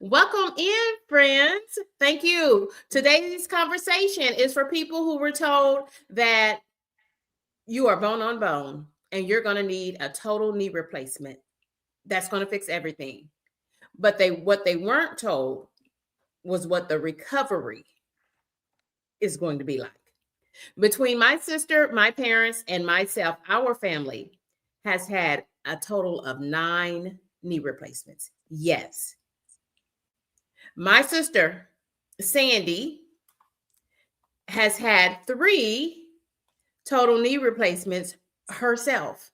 Welcome in, friends. Thank you. Today's conversation is for people who were told that you are bone on bone and you're going to need a total knee replacement. That's going to fix everything. But what they weren't told was what the recovery is going to be like. Between my sister, my parents, and myself, our family has had a total of 9 knee replacements. Yes. My sister, Sandy, has had 3 total knee replacements herself.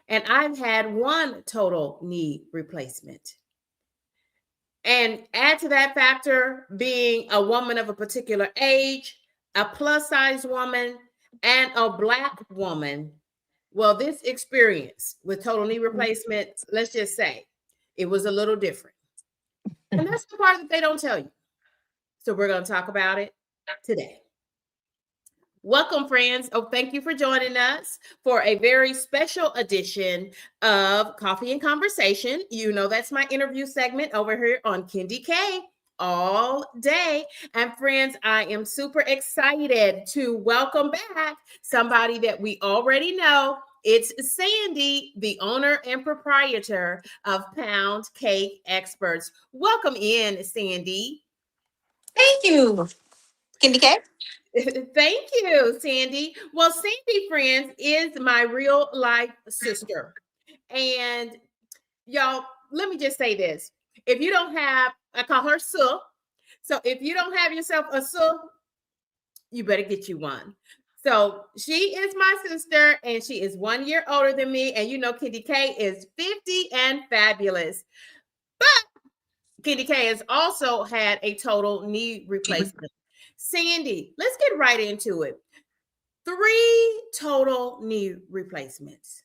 And I've had 1 total knee replacement. And add to that factor being a woman of a particular age, a plus size woman, and a Black woman. Well, this experience with total knee replacement, let's just say it was a little different. And that's the part that they don't tell you. So we're going to talk about it today. Welcome, friends. Oh, thank you for joining us for a very special edition of Coffee and Conversation. You know, that's my interview segment over here on KendyK all day. And friends, I am super excited to welcome back somebody that we already know. It's Sandy, the owner and proprietor of Pound Cake Experts. Welcome in, Sandy. Thank you, KendyK. Thank you, Sandy. Well, Sandy, friends, is my real life sister. And y'all, let me just say this. If you don't have, I call her Sue. So if you don't have yourself a Sue, you better get you one. So she is my sister, and she is 1 year older than me. And you know, KendyK is 50 and fabulous. But KendyK has also had a total knee replacement. Sandy, let's get right into it. 3 total knee replacements.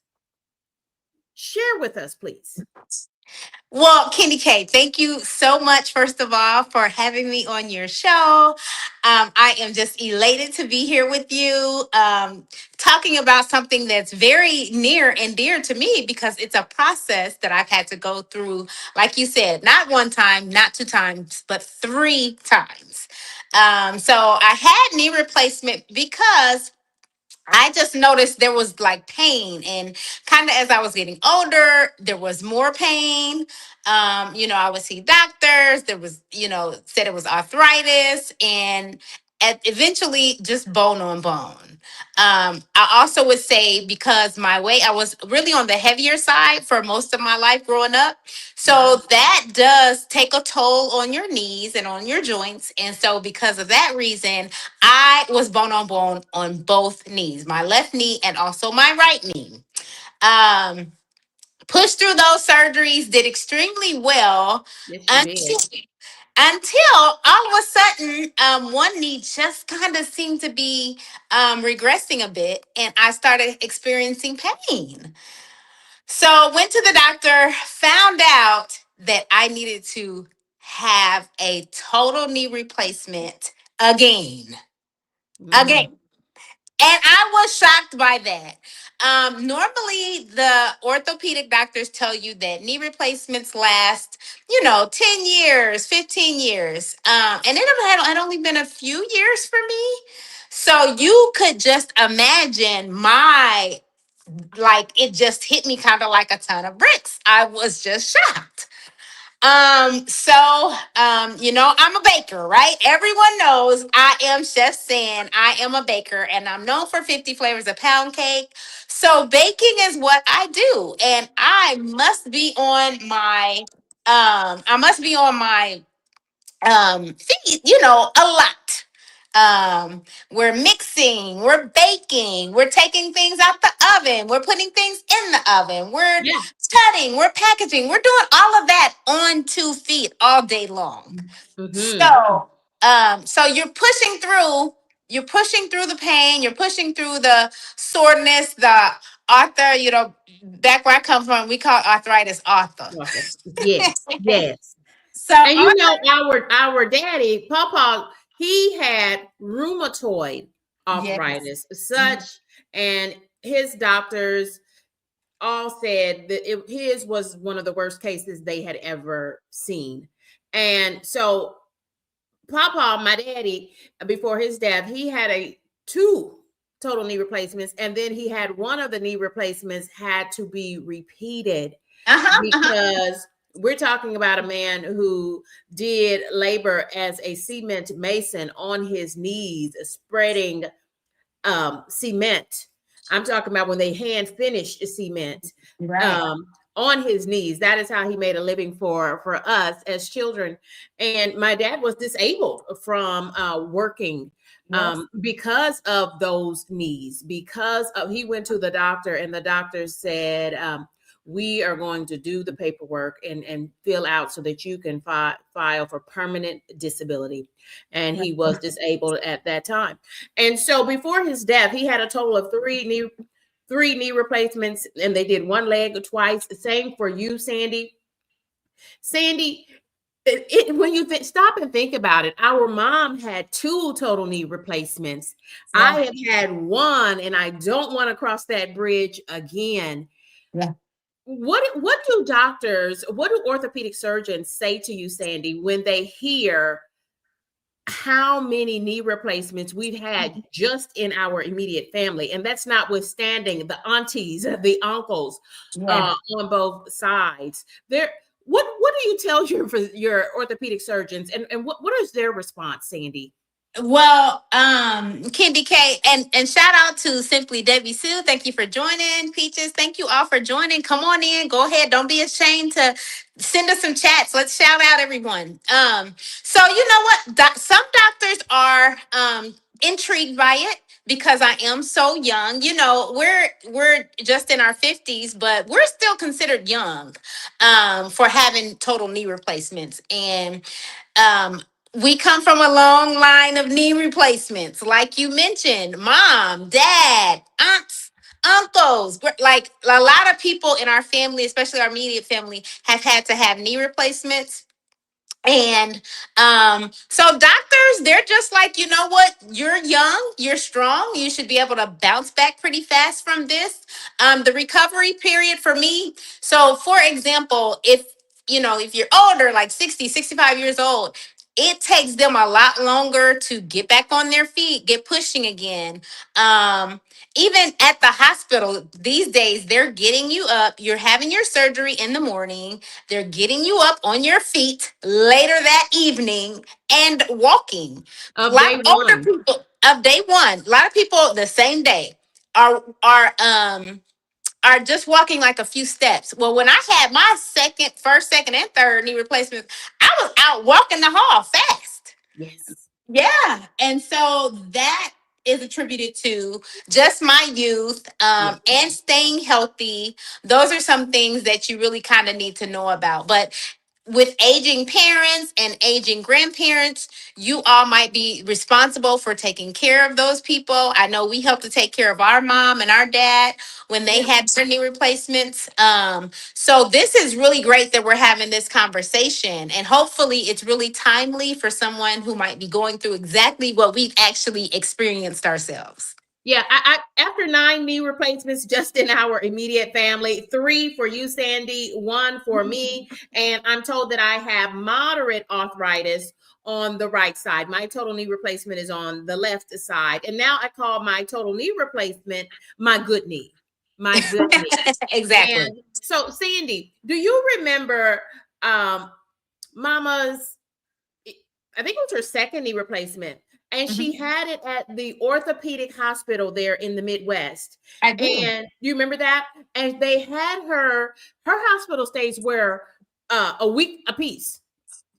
Share with us, please. Well, KendyK, thank you so much, first of all, for having me on your show. I am just elated to be here with you, talking about something that's very near and dear to me because it's a process that I've had to go through, like you said, not 1 time, not 2 times, but 3 times. So I had knee replacement because I just noticed there was like pain, and kind of as I was getting older, there was more pain. I would see doctors. There was, said it was arthritis, and eventually just bone on bone. I also would say because my weight, I was really on the heavier side for most of my life growing up. So that does take a toll on your knees and on your joints. And so because of that reason, I was bone on both knees, my left knee and also my right knee. Um, Pushed through those surgeries, did extremely well Yes, you did. until all of a sudden, one knee just kind of seemed to be regressing a bit, and I started experiencing pain. So went to the doctor, found out that I needed to have a total knee replacement again. Mm. Again. And I was shocked by that. Normally, the orthopedic doctors tell you that knee replacements last, 10 years, 15 years. And it had only been a few years for me. So you could just imagine it just hit me kind of like a ton of bricks. I was just shocked. I'm a baker, right? Everyone knows I am Chef San. I am a baker, and I'm known for 50 flavors of pound cake. So baking is what I do. And I must be on my feet, a lot. We're mixing, we're baking, we're taking things out the oven, we're putting things in the oven, we're Yeah. cutting, we're packaging, we're doing all of that on 2 feet all day long. Mm-hmm. So you're pushing through the pain, you're pushing through the soreness, the arthur, back where I come from, we call arthritis arthur. Yes, yes. So And you arthur, know, our daddy, Papa, he had rheumatoid yes. arthritis, such, and his doctors all said that his was one of the worst cases they had ever seen. And so Papa, my daddy, before his death, he had two total knee replacements, and then he had one of the knee replacements had to be repeated because we're talking about a man who did labor as a cement mason on his knees, spreading cement. I'm talking about when they hand finished cement on his knees. That is how he made a living for us as children. And my dad was disabled from working because of those knees, because of, he went to the doctor and the doctor said, we are going to do the paperwork and fill out so that you can file for permanent disability. And he was disabled at that time. And so before his death, he had a total of three knee replacements, and they did one leg twice. The same for you, Sandy. Sandy, when you stop and think about it, our mom had two total knee replacements. I have had one, and I don't want to cross that bridge again. What do doctors, what do orthopedic surgeons say to you, Sandy, when they hear how many knee replacements we've had just in our immediate family? And that's notwithstanding the aunties, the uncles on both sides. What do you tell your orthopedic surgeons, and what is their response, Sandy? Well, KendyK, and shout out to Simply Debbie Sue. Thank you for joining. Peaches, thank you all for joining. Come on in. Go ahead. Don't be ashamed to send us some chats. Let's shout out everyone. So you know what? Some doctors are intrigued by it because I am so young. You know, we're just in our 50s, but we're still considered young for having total knee replacements. And um we come from a long line of knee replacements, like you mentioned, mom, dad, aunts, uncles. Like a lot of people in our family, especially our immediate family, have had to have knee replacements. And so doctors, they're just like, you know what? You're young, you're strong, you should be able to bounce back pretty fast from this. The recovery period for me. So for example, if you're older, like 60, 65 years old, it takes them a lot longer to get back on their feet, get pushing again. Even at the hospital these days, they're getting you up, you're having your surgery in the morning, they're getting you up on your feet later that evening and walking. A Of lot day of older one. people of day one, a lot of people the same day are just walking like a few steps. Well, when I had my first, second, and third knee replacements, I was out walking the hall fast. Yes. Yeah. And so that is attributed to just my youth Yes. and staying healthy. Those are some things that you really kind of need to know about. But with aging parents and aging grandparents, you all might be responsible for taking care of those people. I know we helped to take care of our mom and our dad when they had their knee replacements. So this is really great that we're having this conversation, and hopefully it's really timely for someone who might be going through exactly what we've actually experienced ourselves. Yeah, I after 9 knee replacements just in our immediate family, 3 for you, Sandy, 1 for me, and I'm told that I have moderate arthritis on the right side. My total knee replacement is on the left side, and now I call my total knee replacement my good knee, my good knee. Exactly. And so, Sandy, do you remember Mama's? I think it was her second knee replacement, and she had it at the orthopedic hospital there in the Midwest. I do. And you remember that? And they had her hospital stays were a week apiece,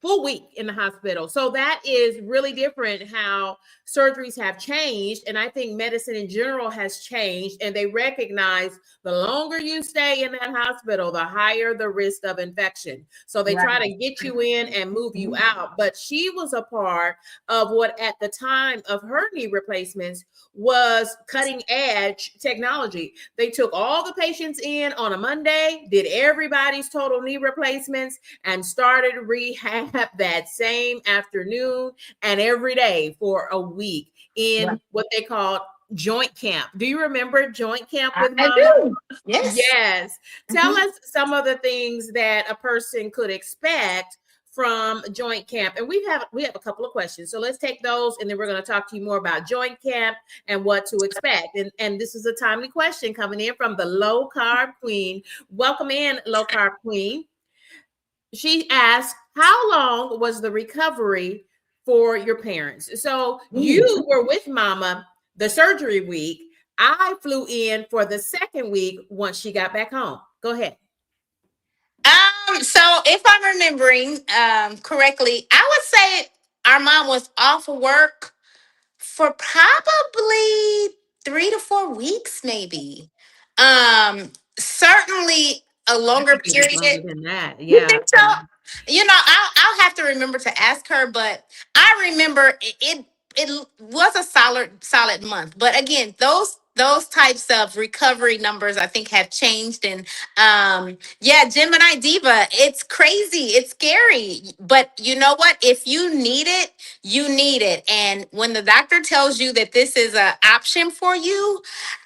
full week in the hospital. So that is really different how surgeries have changed. And I think medicine in general has changed. And they recognize the longer you stay in that hospital, the higher the risk of infection. So they try to get you in and move you out. But she was a part of what at the time of her knee replacements was cutting edge technology. They took all the patients in on a Monday, did everybody's total knee replacements, and started rehab that same afternoon and every day for a week in what they called joint camp. Do you remember joint camp with I Mama? do. Yes. Yes. Tell Mhm. us some of the things that a person could expect from joint camp. And we have a couple of questions. So let's take those and then we're going to talk to you more about joint camp and what to expect. And this is a timely question coming in from the low carb queen. Welcome in, low carb queen. She asked, how long was the recovery for your parents? So you were with Mama the surgery week. I flew in for the second week once she got back home. Go ahead. So if I'm remembering correctly, I would say our mom was off of work for probably 3 to 4 weeks, maybe. Certainly a I longer think it was longer period. than that. You Yeah. think so? I'll have to remember to ask her, but I remember it was a solid month. But again, those types of recovery numbers I think have changed. And yeah, Gemini Diva, it's crazy, it's scary. But you know what? If you need it, you need it. And when the doctor tells you that this is an option for you,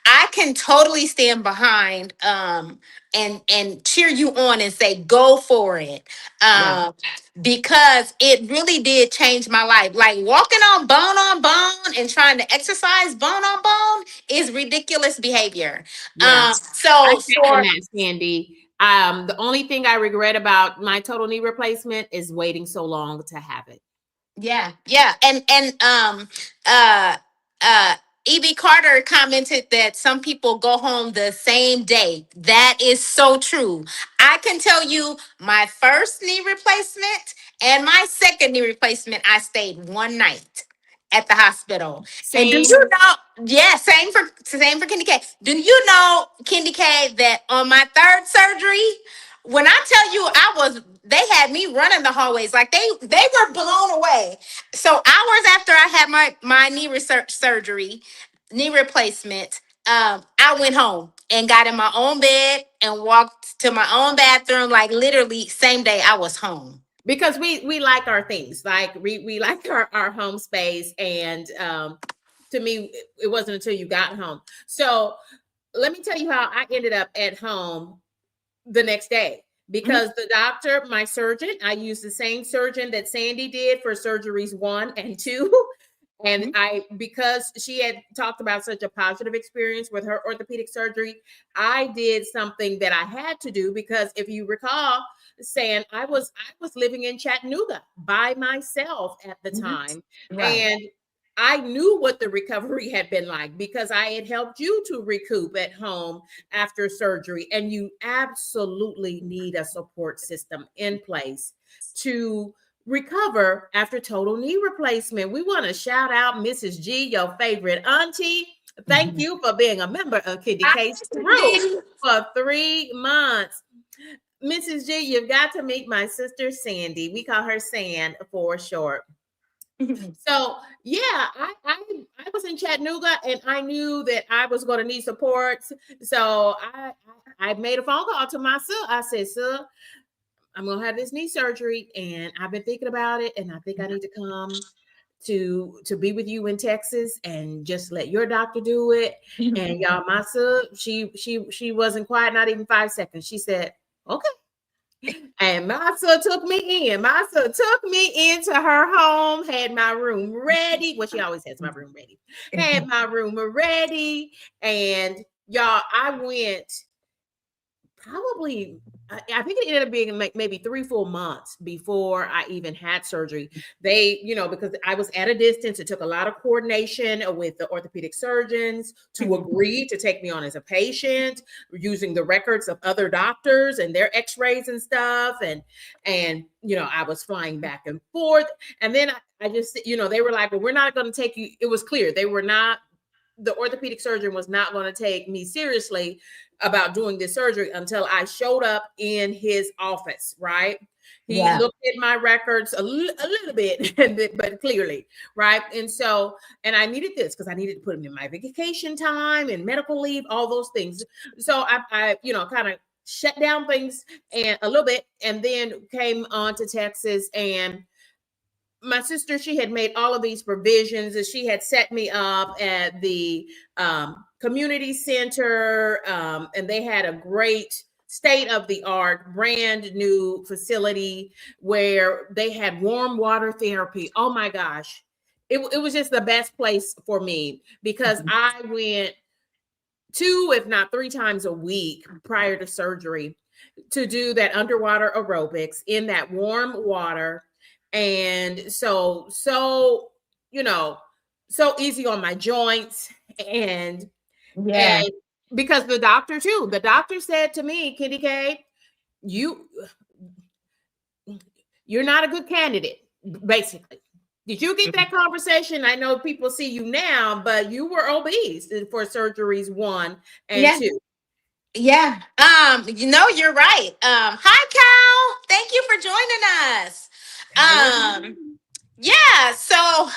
I can totally stand behind and cheer you on and say go for it, Yeah. um because it really did change my life. Like walking on bone and trying to exercise bone on bone is ridiculous behavior. Yeah. I So second for that, Sandy. The only thing I regret about my total knee replacement is waiting so long to have it. yeah, and uh uh EB Carter commented that some people go home the same day. That is so true. I can tell you my first knee replacement and my second knee replacement, I stayed one night at the hospital. And do Same. you know, yeah, same for KendyK. Do you know, KendyK, that on my third surgery, when I tell you they had me running the hallways like they were blown away. So hours after I had my knee research surgery, knee replacement, I went home and got in my own bed and walked to my own bathroom. Like literally same day I was home. Because we like our things. Like we like our home space. And to me, it wasn't until you got home. So let me tell you how I ended up at home the next day, Mhm, because the doctor, my surgeon, I used the same surgeon that Sandy did for surgeries 1 and 2. And mhm, because she had talked about such a positive experience with her orthopedic surgery, I did something that I had to do, because if you recall, saying I was living in Chattanooga by myself at the mhm. time. Right. And I knew what the recovery had been like, because I had helped you to recoup at home after surgery. And you absolutely need a support system in place to recover after total knee replacement. We want to shout out Mrs. G, your favorite auntie. Thank Mhm. you for being a member of I KendyK's crew did. for 3 months. Mrs. G, you've got to meet my sister Sandy. We call her Sand for short. So yeah, I was in Chattanooga and I knew that I was going to need support. So I made a phone call to my son. I said, "Sir, I'm gonna have this knee surgery, and I've been thinking about it, and I think I need to come to be with you in Texas and just let your doctor do it." And y'all, my son, she wasn't quiet, not even 5 seconds. She said, "Okay." And my son took me in. My son took me into her home, had my room ready. Well, she always has my room ready. Had my room ready, and y'all, I went probably I think it ended up being like maybe 3 full months before I even had surgery. They, because I was at a distance, it took a lot of coordination with the orthopedic surgeons to agree to take me on as a patient, using the records of other doctors and their x-rays and stuff. And I was flying back and forth. And then I just, they were like, well, we're not going to take you. It was clear they were not, the orthopedic surgeon was not going to take me seriously about doing this surgery until I showed up in his office, right? He Yeah. looked at my records a little bit, but clearly, right? And I needed this because I needed to put him in my vacation time and medical leave, all those things. So I kind of shut down things and a little bit, and then came on to Texas. And my sister, she had made all of these provisions, and she had set me up at the community center, and they had a great state of the art, brand new facility where they had warm water therapy. Oh my gosh. It was just the best place for me because I went 2, if not 3 times a week prior to surgery to do that underwater aerobics in that warm water. And so, you know, so easy on my joints. Yeah. And because the doctor said to me, KendyK, you you're not a good candidate, basically. Did you get that conversation? I know people see you now, but you were obese for surgeries 1 and Yeah. 2. Yeah. You're right. Hi Cal. Thank you for joining us. Hello. Yeah, so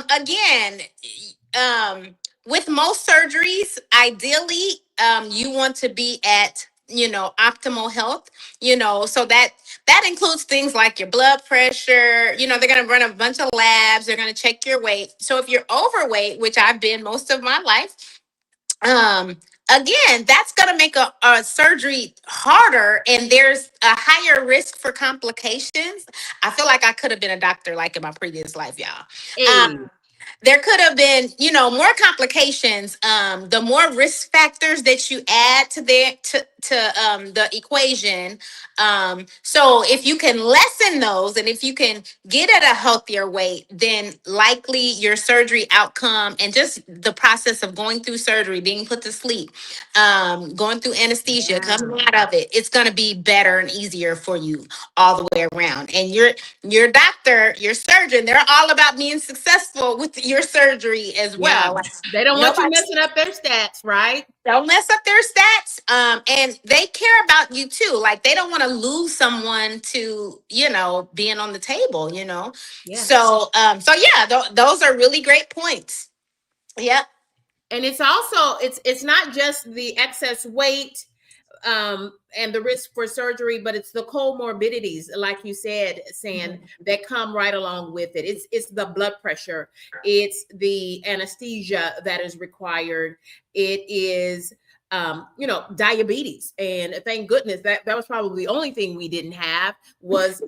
again, um with most surgeries, ideally, you want to be at, optimal health, so that includes things like your blood pressure. They're going to run a bunch of labs, they're going to check your weight. So if you're overweight, which I've been most of my life, um again, that's going to make a surgery harder, and there's a higher risk for complications. I feel like I could have been a doctor like in my previous life, y'all. Hey, There could have been, more complications. The more risk factors that you add to the equation. So if you can lessen those, and if you can get at a healthier weight, then likely your surgery outcome and just the process of going through surgery, being put to sleep, going through anesthesia, yeah. coming out of it, it's going to be better and easier for you all the way around. And your doctor, your surgeon, they're all about being successful with your surgery as Yeah. well. Like, They don't want you nobody messing up their stats, right? don't mess up their stats. And they care about you too. Like, they don't want to lose someone to, being on the table, Yeah. So yeah, those are really great points. Yep. And it's also it's not just the excess weight and the risk for surgery, but it's the comorbidities, like you said, Sand, that come right along with it. It's the blood pressure, it's the anesthesia that is required, it is diabetes. And thank goodness that was probably the only thing we didn't have was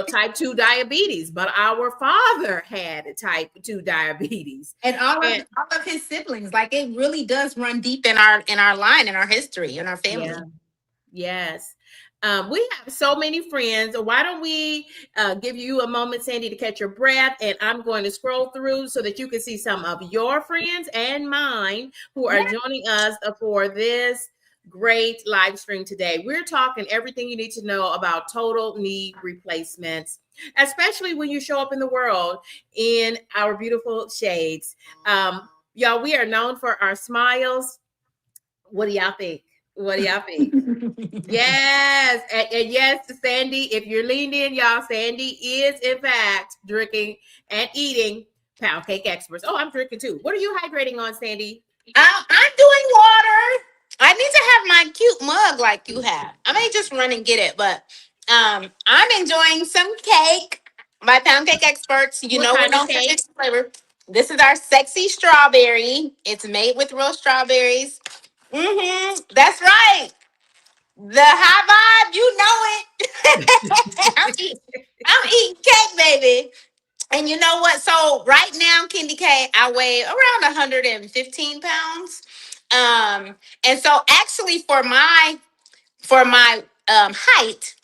type 2 diabetes, but our father had type 2 diabetes. And And all of his siblings, like, it really does run deep in our line, in our history, in our yeah. family. Yes. We have so many friends. Why don't we give you a moment, Sandy, to catch your breath? And I'm going to scroll through so that you can see some of your friends and mine who are Yeah. joining us for this great live stream today. We're talking everything you need to know about total knee replacements, especially when you show up in the world in our beautiful shades. Y'all, we are known for our smiles. What do y'all think? What do y'all think? Yes, and yes, Sandy, if you're leaned in, y'all, Sandy is in fact drinking and eating pound cake experts. Oh, I'm drinking too. What are you hydrating on, Sandy? I'm doing water. I need to have my cute mug like you have. I may just run and get it, but I'm enjoying some cake. My pound cake experts, What we're kind of known for cake? this flavor. This is our sexy strawberry. It's made with real strawberries. That's right. The high vibe, you know it. I'm eating cake, baby. And you know what? So right now, KendyK, I weigh around 115 pounds. And so actually for my height,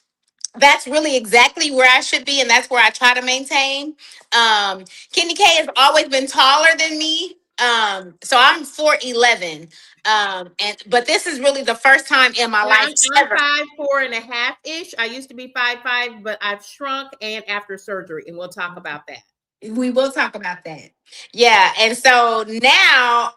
that's really exactly where I should be, and that's where I try to maintain. KendyK has always been taller than me. So I'm 4'11". And but this is really the first time in my Yeah, life I'm ever. 5'4.5" ish. I used to be 5'5", but I've shrunk and after surgery, and we'll talk about that. We will talk about that. Yeah. And so now,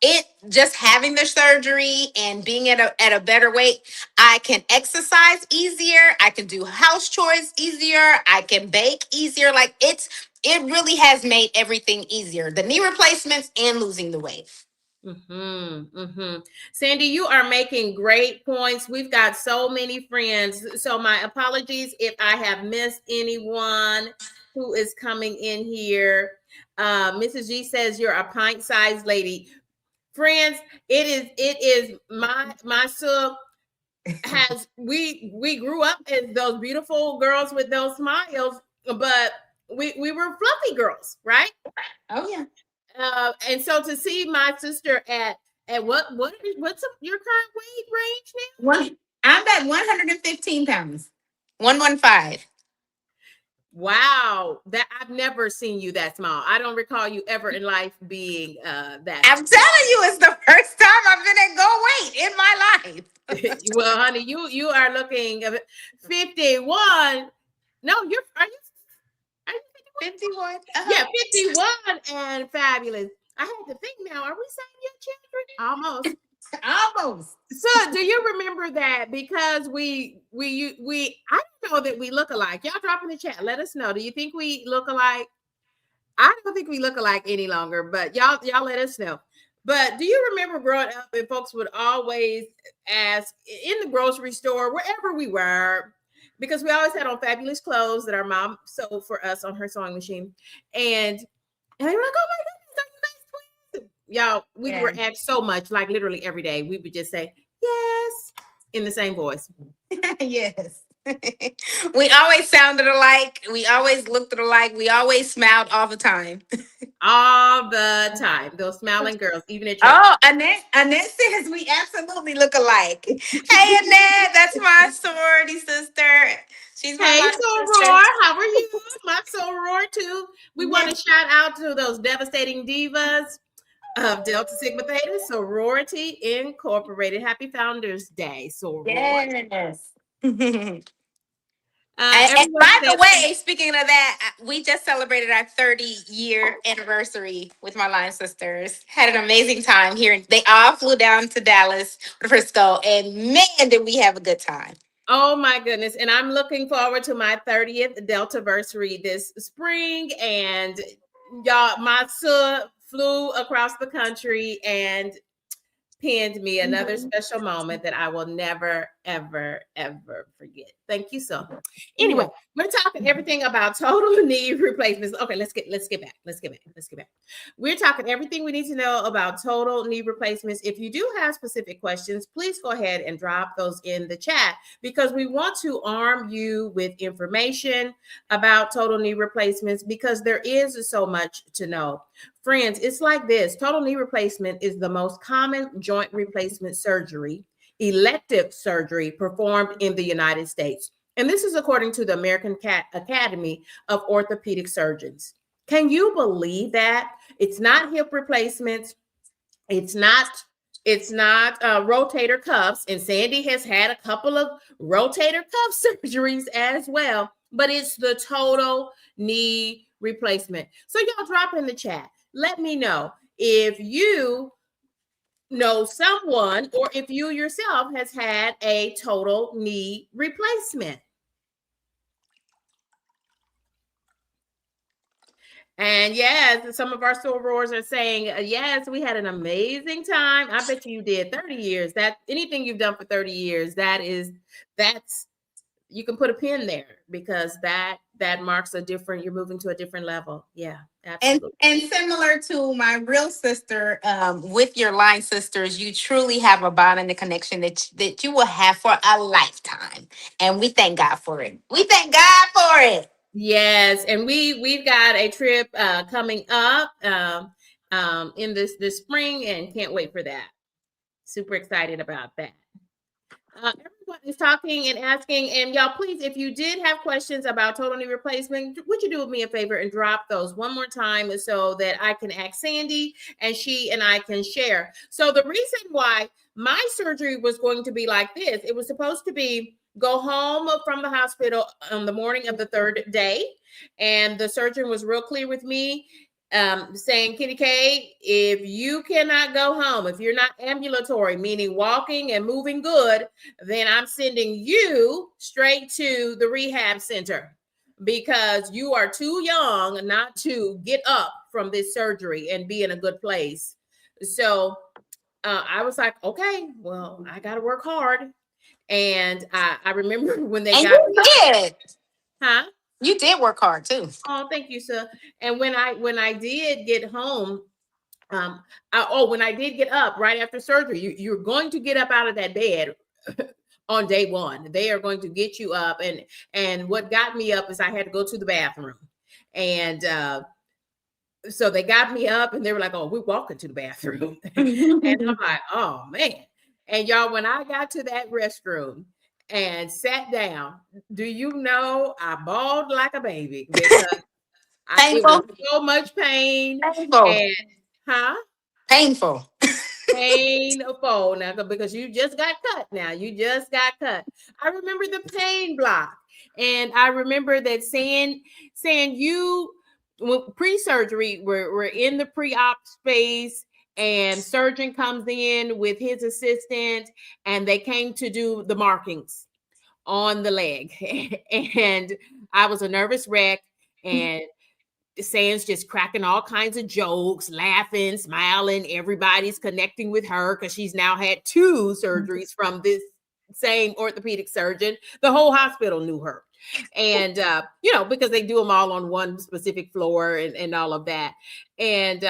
it just having the surgery and being at a better weight, I can exercise easier. I can do house chores easier. I can bake easier. Like, it really has made everything easier. The knee replacements and losing the weight. Sandy, you are making great points. We've got so many friends. So my apologies if I have missed anyone. who is coming in here. Mrs. G says you're a pint-sized lady. Friends, it is my son has we grew up as those beautiful girls with those smiles, but we were fluffy girls, right? Oh yeah. And so to see my sister at what's your current weight range now? I'm at 115 pounds. 115. Wow, that I've never seen you that small. I don't recall you ever in life being that I'm telling you, it's the first time I've been at go weight in my life. well, honey, you are looking 51. No, are you 51. 51? Yeah, 51 and fabulous. I had to think now, are we saying your children? Almost. Almost. So, do you remember that? Because I don't know that we look alike. Y'all drop in the chat. Let us know. Do you think we look alike? I don't think we look alike any longer, but y'all let us know. But do you remember growing up and folks would always ask in the grocery store, wherever we were, because we always had on fabulous clothes that our mom sewed for us on her sewing machine. And they were like, oh my goodness, are you guys twins? Y'all, we were asked so much, like literally every day. We would just say, yes, in the same voice. Yes. We always sounded alike. We always looked alike. We always smiled all the time. All the time. Those smiling girls, even at church. Oh, Annette says we absolutely look alike. Hey, Annette, that's my sorority sister. She's my Hey, line Soror, sister. how are you? My Soror, too. We want to shout out to those devastating divas of Delta Sigma Theta Sorority Incorporated. Happy Founders Day, Soror. Yes. And Everyone by the says, way, speaking of that, we just celebrated our 30-year anniversary with my line sisters. Had an amazing time here. They all flew down to Dallas, Frisco, and man, did we have a good time. oh my goodness. And I'm looking forward to my 30th Deltaversary this spring. And y'all, my son flew across the country and pinned me another special moment that I will never, ever, ever forget. Thank you so much. Anyway, we're talking everything about total knee replacements. Okay, let's get back. We're talking everything we need to know about total knee replacements. If you do have specific questions, please go ahead and drop those in the chat because we want to arm you with information about total knee replacements because there is so much to know. Friends, it's like this. Total knee replacement is the most common joint replacement surgery, elective surgery performed in the United States. And this is according to the American Academy of Orthopedic Surgeons. Can you believe that? It's not hip replacements. It's not rotator cuffs. And Sandy has had a couple of rotator cuff surgeries as well. But it's the total knee replacement. So y'all drop in the chat. Let me know if you know someone or if you yourself has had a total knee replacement. And yes, some of our sorors are saying, yes, we had an amazing time. I bet you did 30 years. That anything you've done for 30 years, that's you can put a pin there because that marks you're moving to a different level. Yeah, absolutely. And similar to my real sister, with your line sisters, you truly have a bond and a connection that you will have for a lifetime. And we thank God for it. We thank God for it. Yes, and we've got a trip coming up in this spring, and can't wait for that. Super excited about that. Everyone is talking and asking, and y'all, please, if you did have questions about total knee replacement, would you do me a favor and drop those one more time so that I can ask Sandy and she and I can share. So the reason why my surgery was going to be like this, it was supposed to be go home from the hospital on the morning of the third day, and the surgeon was real clear with me saying, KendyK, if you cannot go home, if you're not ambulatory, meaning walking and moving good, then I'm sending you straight to the rehab center because you are too young not to get up from this surgery and be in a good place. So I was like, okay, well, I got to work hard. And I remember when they got me. Huh? You did work hard too. Oh, thank you, sir. And when I did get home, when I did get up right after surgery, you're going to get up out of that bed on day one. They are going to get you up, and what got me up is I had to go to the bathroom, and so they got me up, and they were like, "Oh, we're walking to the bathroom," and I'm like, "Oh man!" And y'all, when I got to that restroom and sat down, do you know I bawled like a baby because it was Painful. so much pain Painful. and huh? Painful. Painful now because you just got cut. Now you just got cut. I remember the pain block, and I remember that saying you pre-surgery we're in the pre-op space, and surgeon comes in with his assistant, and they came to do the markings on the leg, and I was a nervous wreck, and Sam's just cracking all kinds of jokes, laughing, smiling. Everybody's connecting with her because she's now had two surgeries from this same orthopedic surgeon. The whole hospital knew her. And, because they do them all on one specific floor and all of that. And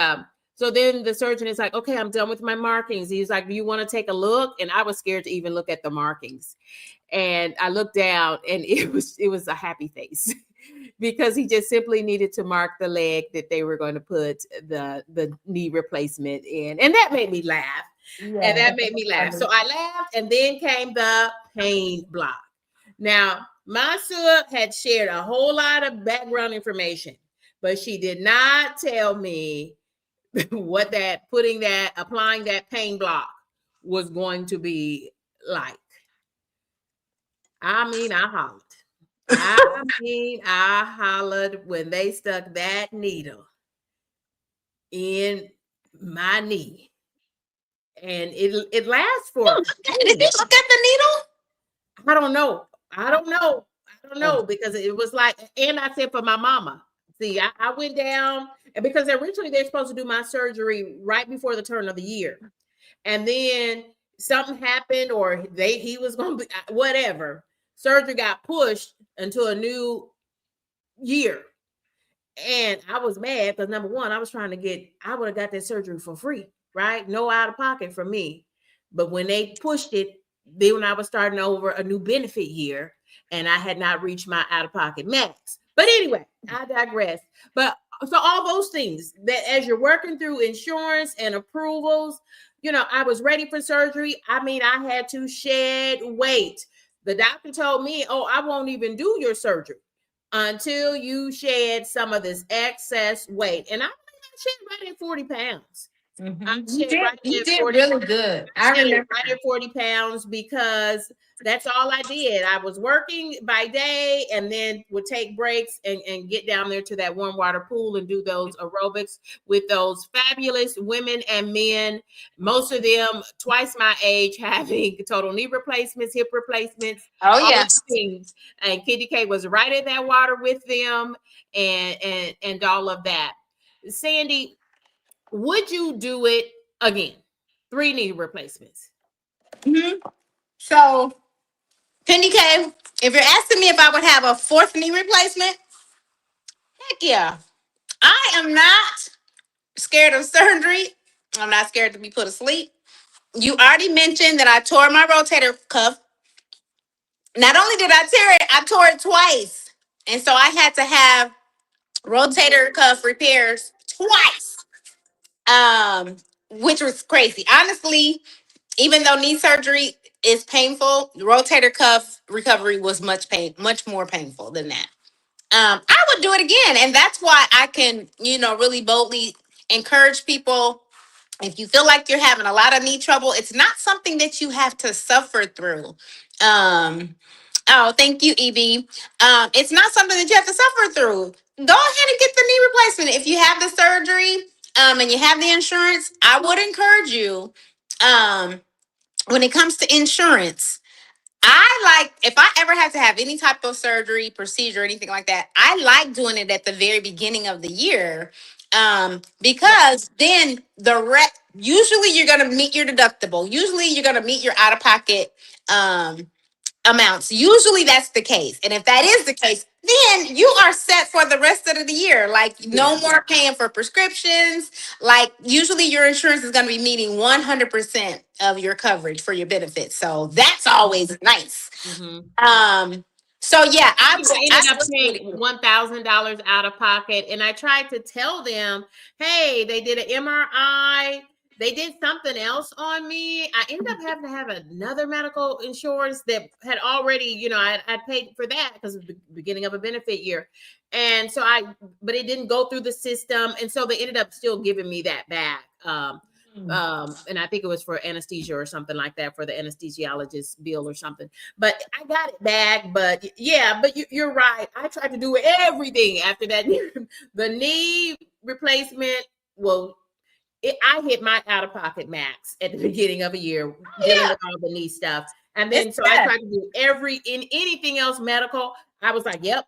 so then the surgeon is like, okay, I'm done with my markings. He's like, do you want to take a look? And I was scared to even look at the markings. And I looked down, and it was a happy face because he just simply needed to mark the leg that they were going to put the knee replacement in, and that made me laugh. And Yeah, that made me laugh. So I laughed, and then came the pain block. Now, Masua had shared a whole lot of background information, but she did not tell me what applying that pain block was going to be like. I mean, I hollered when they stuck that needle in my knee. And it lasts for did you look at the needle? I don't know. I don't know. I don't know because it was like, and I said for my mama. See, I went down, and because originally they're supposed to do my surgery right before the turn of the year. And then something happened, or he was gonna be whatever. Surgery got pushed until a new year. And I was mad because number one, I would have got that surgery for free, right? No out of pocket for me. But when they pushed it, then when I was starting over a new benefit year, and I had not reached my out of pocket max. But anyway, I digress. But so all those things that as you're working through insurance and approvals, I was ready for surgery. I mean, I had to shed weight. The doctor told me, "Oh, I won't even do your surgery until you shed some of this excess weight." And I shed right at 40 pounds. I You shed did. right You at did 40 really good. I shed remember. right at 40 pounds because that's all I did. I was working by day and then would take breaks and get down there to that warm water pool and do those aerobics with those fabulous women and men, most of them twice my age, having total knee replacements, hip replacements, Oh all of yes. the things. And KendyK was right in that water with them and all of that. Sandy, would you do it again? 3 knee replacements. Mhm. So, KendyK, if you're asking me if I would have a fourth knee replacement, heck yeah. I am not scared of surgery. I'm not scared to be put asleep. You already mentioned that I tore my rotator cuff. Not only did I tear it, I tore it twice. And so I had to have rotator cuff repairs twice. Which was crazy. Honestly, even though knee surgery is painful, rotator cuff recovery was much more painful than that. I would do it again, and that's why I can, really boldly encourage people. If you feel like you're having a lot of knee trouble, it's not something that you have to suffer through. Um, oh, thank you, EB. It's not something that you have to suffer through. Go ahead and get the knee replacement. If you have the surgery, and you have the insurance, I would encourage you. Um, when it comes to insurance, if I ever had to have any type of surgery, procedure, anything like that, I like doing it at the very beginning of the year. Because then usually you're going to meet your deductible. Usually you're going to meet your out of pocket, um, amounts. Usually that's the case. And if that is the case, then you are set for the rest of the year. Like no more paying for prescriptions. Like usually your insurance is going to be meeting 100% of your coverage for your benefits. So that's always nice. So yeah, I ended up paying $1,000 out of pocket, and I tried to tell them, hey, they did an MRI. They did something else on me. I ended up having to have another medical insurance that had already, I paid for that because of the beginning of a benefit year. And so but it didn't go through the system. And so they ended up still giving me that back. And I think it was for anesthesia or something like that, for the anesthesiologist bill or something. But I got it back. But yeah, but you're right. I tried to do everything after that. The knee replacement. Well, I hit my out-of-pocket max at the beginning of a year dealing with all the knee stuff. And then I tried to do anything else medical. I was like, yep,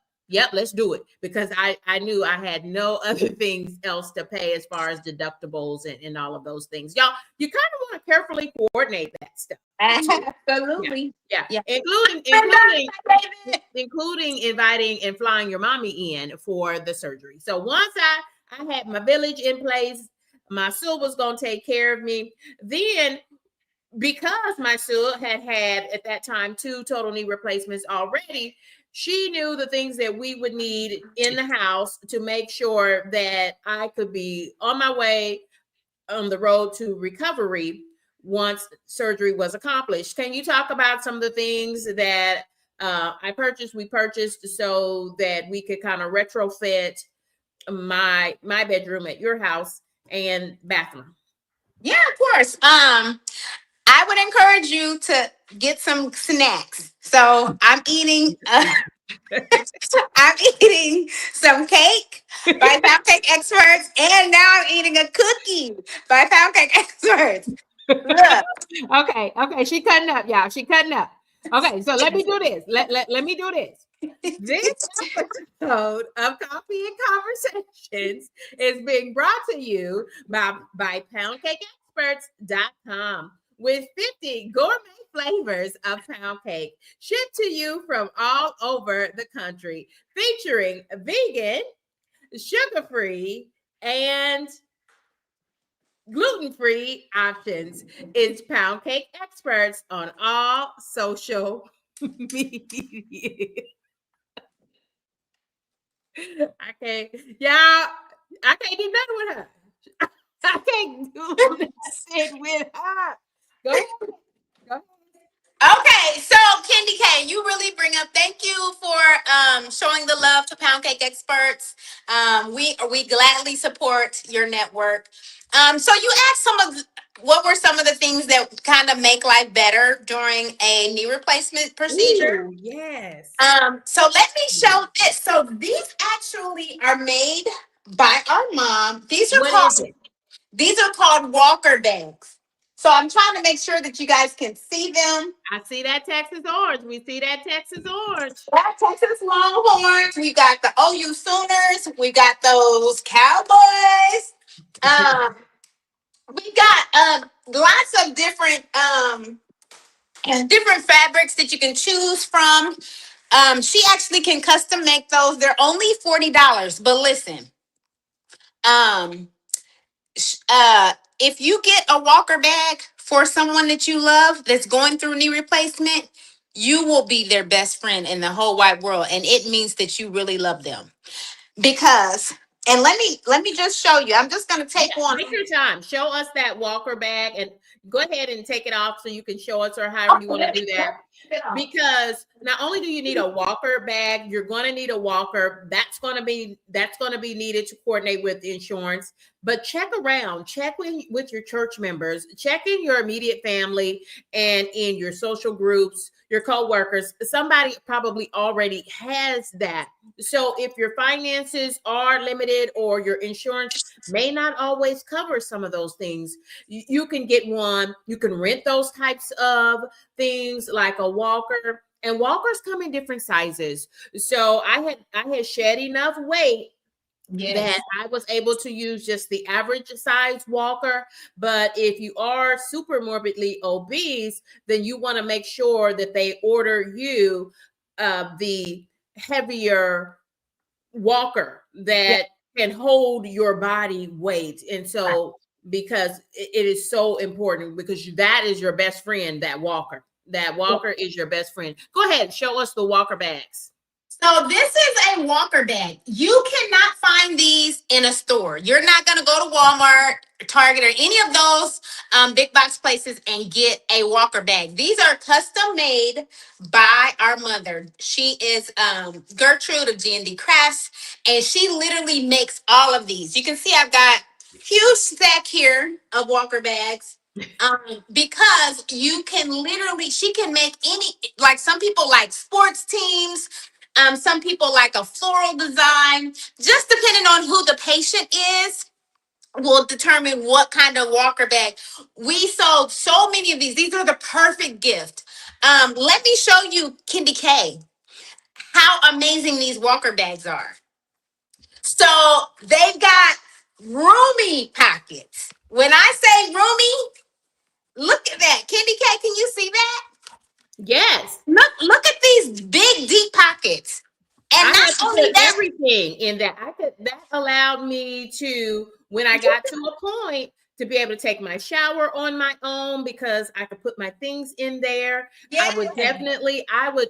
let's do it. Because I knew I had no other things else to pay as far as deductibles and all of those things. Y'all, you kind of want to carefully coordinate that stuff. Absolutely. Yeah. Including inviting and flying your mommy in for the surgery. So once I had my village in place, my Sue was going to take care of me. Then, because my Sue had at that time 2 total knee replacements already, she knew the things that we would need in the house to make sure that I could be on my way on the road to recovery once surgery was accomplished. Can you talk about some of the things that we purchased so that we could kind of retrofit my bedroom at your house and bathroom? Yeah, of course. I would encourage you to get some snacks. So I'm eating some cake by Pound Cake Experts, and now I'm eating a cookie by Pound Cake Experts. Look. Okay. She cutting up, y'all. She cutting up. Okay, so let me do this. Let me do this. This episode of Coffee and Conversations is being brought to you by PoundCakeExperts.com with 50 gourmet flavors of pound cake shipped to you from all over the country, featuring vegan, sugar-free, and gluten-free options. It's Pound Cake Experts on all social media. I can't, y'all. I can't do nothing with her. I can't do nothing with her. Go ahead. Okay, so KendyK, you really bring up. Thank you for showing the love to Pound Cake Experts. We gladly support your network. So you asked what were some of the things that kind of make life better during a knee replacement procedure? Ooh, yes. So let me show this. So these actually are made by our mom. These are called walker bags. So I'm trying to make sure that you guys can see them. I see that Texas orange. We see that Texas orange. That Texas Longhorns. We got the OU Sooners. We got those Cowboys. We got lots of different fabrics that you can choose from. She actually can custom make those. They're only $40. But listen, if you get a walker bag for someone that you love that's going through knee replacement, you will be their best friend in the whole wide world, and it means that you really love them. Because, and let me just show you. I'm just going to take one. Take your time. Show us that walker bag, and go ahead and take it off so you can show us, or however you want to do that. Because not only do you need a walker bag, you're going to need a walker. That's going to be needed to coordinate with insurance. But check around, check with your church members, check in your immediate family and in your social groups, your co-workers. Somebody probably already has that. So if your finances are limited or your insurance may not always cover some of those things, you can get one. You can rent those types of things like a walker, and walkers come in different sizes. So I had shed enough weight that Yes. I was able to use just the average size walker. But if you are super morbidly obese, then you want to make sure that they order you the heavier walker Yeah. that can hold your body weight. And so, because it is so important, because that is your best friend, that walker. That walker is your best friend. Go ahead, show us the walker bags. So this is a walker bag. You cannot find these in a store. You're not going to go to Walmart, Target, or any of those big box places and get a walker bag. These are custom made by our mother. She is Gertrude of GND Crafts, and she literally makes all of these. You can see I've got huge stack here of walker bags. Because you can literally, she can make any, like some people like sports teams, some people like a floral design. Just depending on who the patient is, will determine what kind of walker bag. We sold so many of these. These are the perfect gift. Let me show you, KendyK, how amazing these walker bags are. So they've got roomy pockets. When I say roomy, look at that. KendyK, can you see that? Yes. Look at these big, deep pockets. I And not had to only put that, everything in that. That allowed me to, when I got to a point, to be able to take my shower on my own, because I could put my things in there. I would yeah. definitely, I would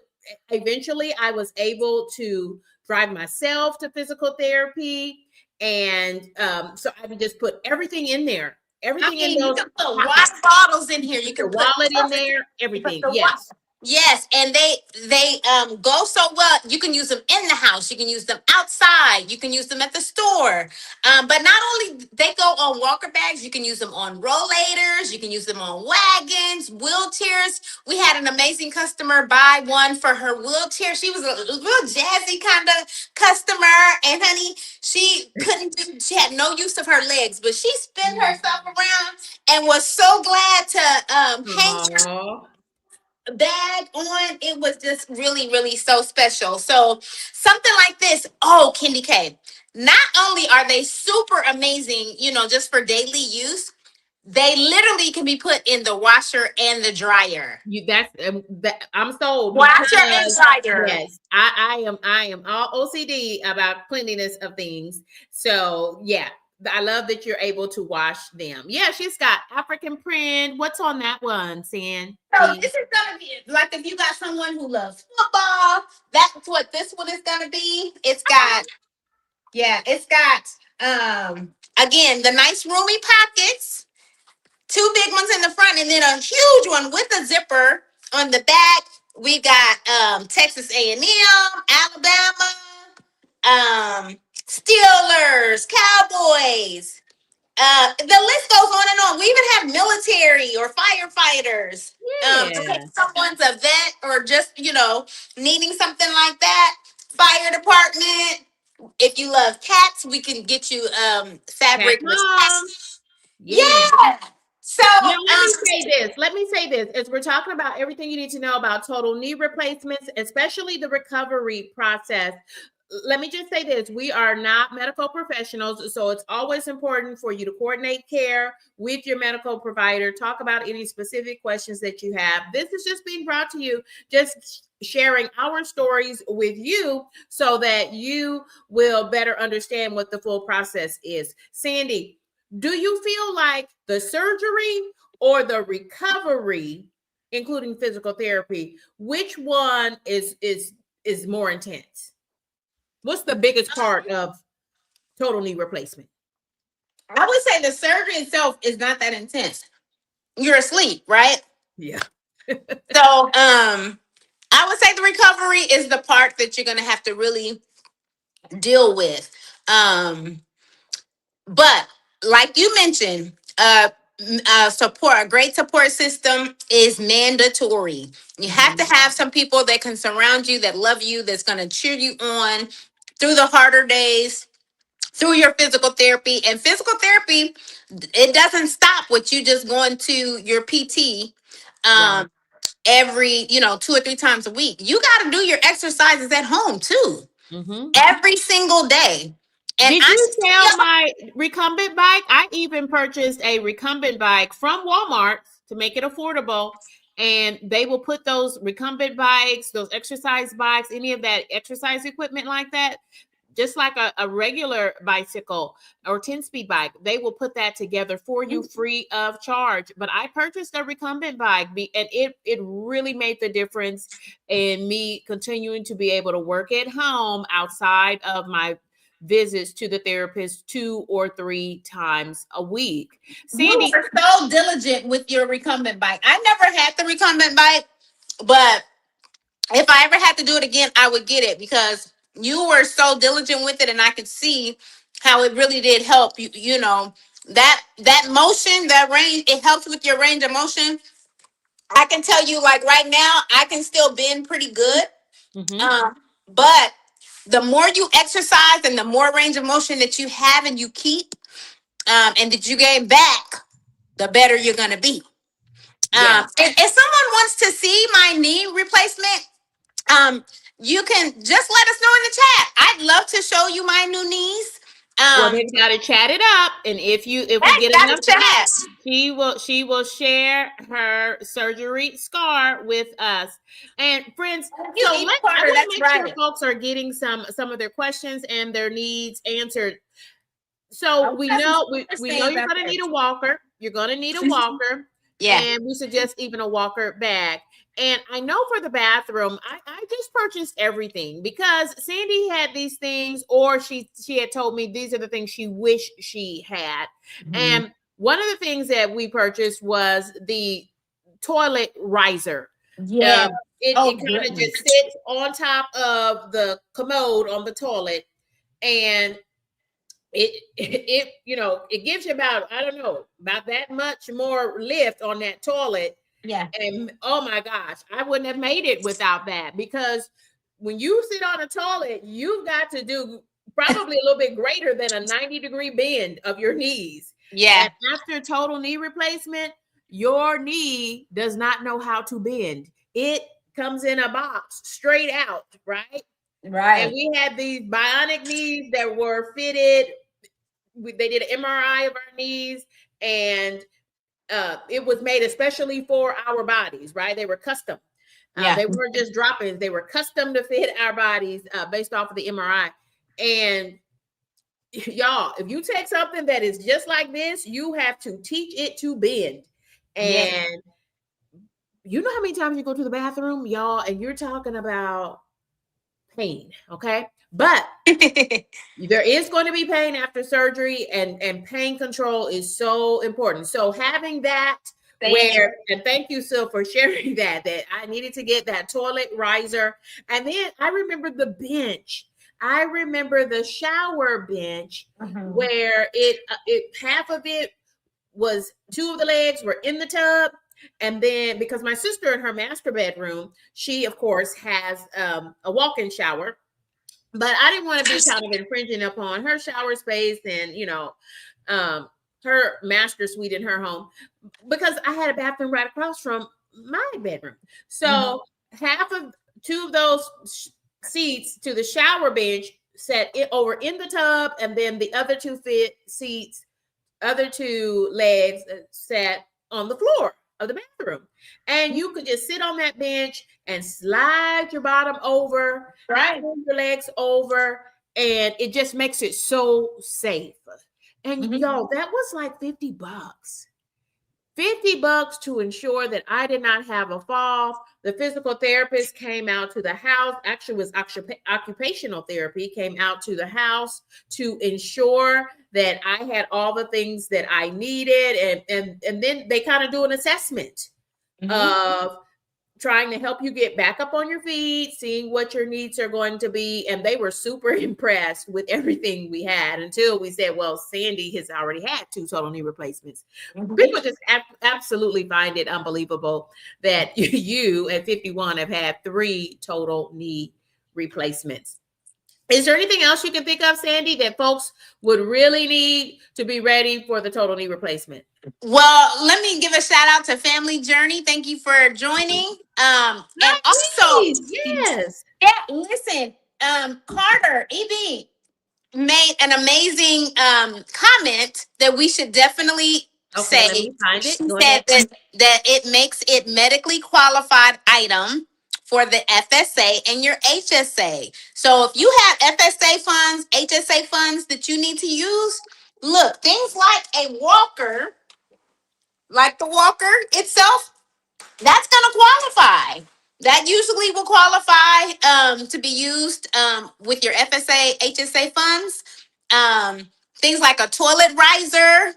eventually, I was able to drive myself to physical therapy. And so I would just put everything in there, I everything in mean, you those can put water pockets. bottles in here. You Put can your put wallet in stuff in there, here. You put everything. the water. Yes. Yes, and they go so well. You can use them in the house. You can use them outside. You can use them at the store. But not only they go on walker bags, you can use them on rollators. You can use them on wagons, wheelchairs. We had an amazing customer buy one for her wheelchair. She was a real jazzy kind of customer, and honey, she couldn't do. She had no use of her legs, but she spun herself around and was so glad to hang Oh, bag on. It was just really, really so special. So something like this. Oh, KendyK. Not only are they super amazing, just for daily use, they literally can be put in the washer and the dryer. that I'm sold, Washer and because dryer. yes, I am all OCD about cleanliness of things. So yeah, I love that you're able to wash them. Yeah, she's got African print. What's on that one, So Sandy? this is gonna be like if you got someone who loves football, that's what this one is gonna be. It's got again the nice roomy pockets, two big ones in the front, and then a huge one with a zipper on the back. We got Texas A&M, Alabama, Steelers, Cowboys. The list goes on and on. We even have military or firefighters. In case Yeah, someone's a vet or just needing something like that. Fire department. If you love cats, we can get you cat fabric with mom. cats. Yeah. Yeah. So Let me say this. Let me say this. As we're talking about everything you need to know about total knee replacements, especially the recovery process, let me just say this. We are not medical professionals, so it's always important for you to coordinate care with your medical provider. Talk about any specific questions that you have. This is just being brought to you, just sharing our stories with you so that you will better understand what the full process is. Sandy, do you feel like the surgery or the recovery, including physical therapy, which one is more intense? What's the biggest part of total knee replacement? I would say the surgery itself is not that intense. You're asleep, right? Yeah. So I would say the recovery is the part that you're gonna have to really deal with. But like you mentioned, support a great support system is mandatory. You have to Mhm. have some people that can surround you, that love you, that's going to cheer you on through the harder days, through your physical therapy. And physical therapy, it doesn't stop with you just going to your PT Right. every 2 or 3 times a week. You got to do your exercises at home too, Mm-hmm. every single day. And Did I you sell still, my recumbent bike? I even purchased a recumbent bike from Walmart to make it affordable. And they will put those recumbent bikes, those exercise bikes, any of that exercise equipment like that, just like a regular bicycle or 10-speed bike, they will put that together for you free of charge. But I purchased a recumbent bike and it really made the difference in me continuing to be able to work at home outside of my visits to the therapist 2 or 3 times a week. you Sandy, were so diligent with your recumbent bike. I never had the recumbent bike, but if I ever had to do it again, I would get it because you were so diligent with it, and I could see how it really did help you. You know that motion, that range, it helps with your range of motion. I can tell you, like right now, I can still bend pretty good. mm-hmm. But the more you exercise and the more range of motion that you have and you keep, and that you gain back, the better you're gonna be. Yes. If someone wants to see my knee replacement, um, you can just let us know in the chat. I'd love to show you my new knees. Well, Um, they've got to chat it up, and if we hey, get got enough a chat, chat. she will share her surgery scar with us. And friends, You so eat I Carter, want that's to make sure right. folks are getting some of their questions and their needs answered. So Oh, we got some super we know stands you're out going to there. need a walker. You're going to need a walker, Yeah. and we suggest even a walker bag. And I know for the bathroom, I just purchased everything because Sandy had these things, or she had told me these are the things she wished she had. Mhm. And one of the things that we purchased was the toilet riser. Yeah. It Oh kind of goodness. just sits on top of the commode on the toilet, and it gives you about, I don't know, about that much more lift on that toilet. Yeah. And oh my gosh, I wouldn't have made it without that, because when you sit on a toilet, you've got to do probably a little bit greater than a 90-degree bend of your knees. Yeah. And after total knee replacement, your knee does not know how to bend. It comes in a box straight out, right? And Right. we had these bionic knees that were fitted. They did an MRI of our knees, and it was made especially for our bodies, right? They were custom. Yeah. They weren't just drop-ins. They were custom to fit our bodies based off of the MRI. And y'all, if you take something that is just like this, you have to teach it to bend. Yeah. And you know how many times you go to the bathroom, y'all, and you're talking about pain, okay? But there is going to be pain after surgery, and pain control is so important. So having that, Thank you. and thank you, Sil, for sharing that I needed to get that toilet riser. And then I remember the bench. I remember the shower bench Mhm. where it half of it was, two of the legs were in the tub. And then because my sister in her master bedroom, she of course has a walk-in shower, but I didn't want to be kind of infringing upon her shower space and um, her master suite in her home, because I had a bathroom right across from my bedroom. Mhm. So half of two of those seats to the shower bench sat it over in the tub, and then the other two fit seats, other two legs sat on the floor of the bathroom. And you could just sit on that bench and slide your bottom over, Right. pull your legs over, and it just makes it so safe. And Mhm. yo, that was like $50. $50 to ensure that I did not have a fall. The physical therapist came out to the house. Actually, it was occupational therapy, came out to the house to ensure that I had all the things that I needed. And then they kind of do an assessment Mhm. of trying to help you get back up on your feet, seeing what your needs are going to be. And they were super impressed with everything we had, until we said, well, Sandy has already had 2 total knee replacements. Mhm. People just absolutely find it unbelievable that you at 51 have had 3 total knee replacements. Is there anything else you can think of, Sandy, that folks would really need to be ready for the total knee replacement? Well, let me give a shout out to Family Journey. Thank you for joining. And My also, knees, yes. yeah, listen, Carter, EB. made an amazing comment that we should definitely Okay, let say. me find She it. Go said ahead. that it makes it medically qualified item for the FSA and your HSA. So if you have FSA funds, HSA funds that you need to use, look, things like a walker, like the walker itself, that's going to qualify. That usually will qualify to be used with your FSA, HSA funds. Um, Things like a toilet riser,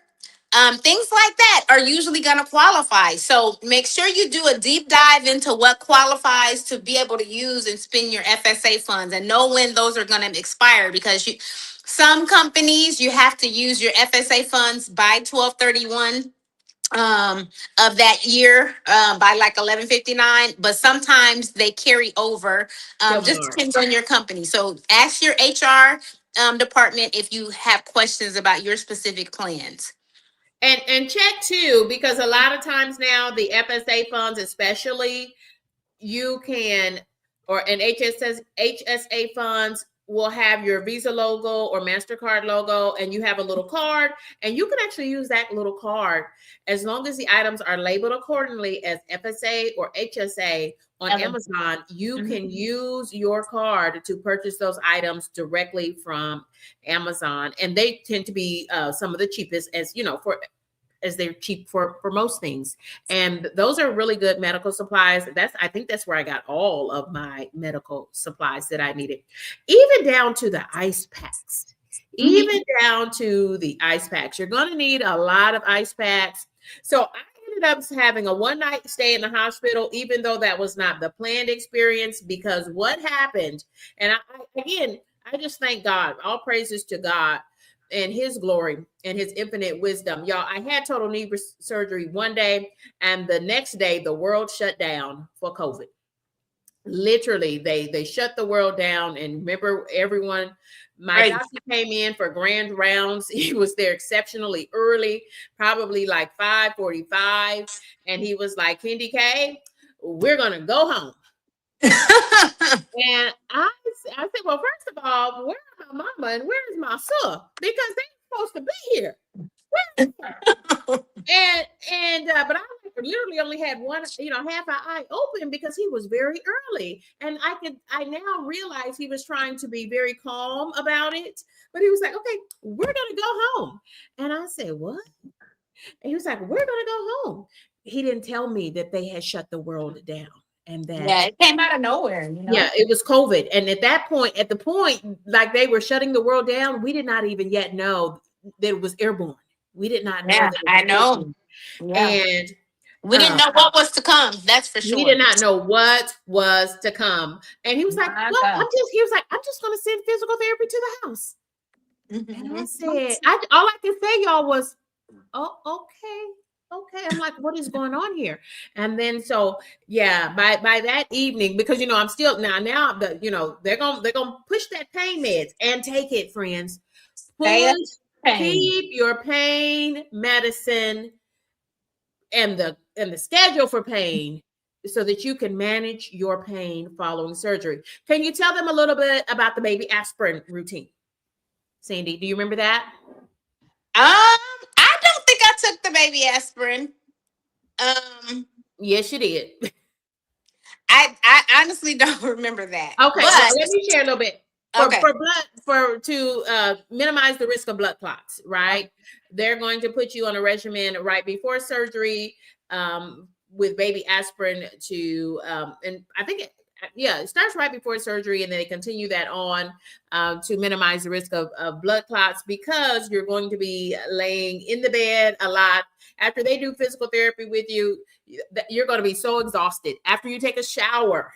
things like that are usually going to qualify. So make sure you do a deep dive into what qualifies to be able to use and spend your FSA funds, and know when those are going to expire, because some companies you have to use your FSA funds by 12/31 of that year, by like 11/59, but sometimes they carry over. Till Just March. depends on your company. So ask your HR department if you have questions about your specific plans. And check too, because a lot of times now the FSA funds, especially, you can, or an HSA funds will have your Visa logo or MasterCard logo, and you have a little card, and you can actually use that little card as long as the items are labeled accordingly as FSA or HSA on Amazon. You can Mhm. use your card to purchase those items directly from Amazon, and they tend to be some of the cheapest, as you know, for as they're cheap for most things. And those are really good medical supplies. I think that's where I got all of my medical supplies that I needed, even down to the ice packs. Mhm. Even down to the ice packs. You're going to need a lot of ice packs. So I ended up having a one night stay in the hospital, even though that was not the planned experience, because what happened, and again, I just thank God, all praises to God and his glory and his infinite wisdom. Y'all, I had total knee surgery one day, and the next day the world shut down for COVID. Literally, they shut the world down. And remember, everyone, my Right. doctor came in for grand rounds. He was there exceptionally early, probably like 5:45, and he was like, KendyK, we're gonna go home. And I said, well, first of all, where's my mama and where's my son? Because they're supposed to be here. But I literally only had one, half an eye open because he was very early. And I now realize he was trying to be very calm about it. But he was like, okay, we're gonna go home. And I said, what? And he was like, we're gonna go home. He didn't tell me that they had shut the world down, and that, Yeah, it came out of nowhere, you yeah, know? it was COVID. And at the point, like they were shutting the world down, we did not even yet know that it was airborne. We did not know Yeah, that it I was know. airborne. Yeah. And We didn't know what was to come. That's for we sure. did not know what was to come. And he was like, My well, God. he was like, I'm just going to send physical therapy to the house. And I Mhm. said, all I could say, y'all, was, oh, okay. Okay. I'm like, what is going on here? And then, so yeah, by that evening, because, I'm still now, they're going to push that pain meds and take it, friends. Stay up Push, pain. keep your pain medicine and the schedule for pain, so that you can manage your pain following surgery. Can you tell them a little bit about the baby aspirin routine? Sandy, do you remember that? I don't think I took the baby aspirin. Um, Yes, you did. I honestly don't remember that. Okay, well, But let me share a little bit. For okay. blood, for to minimize the risk of blood clots, right? They're going to put you on a regimen right before surgery, with baby aspirin to and I think it starts right before surgery, and then they continue that on to minimize the risk of blood clots, because you're going to be laying in the bed a lot after they do physical therapy with you. You're going to be so exhausted after you take a shower.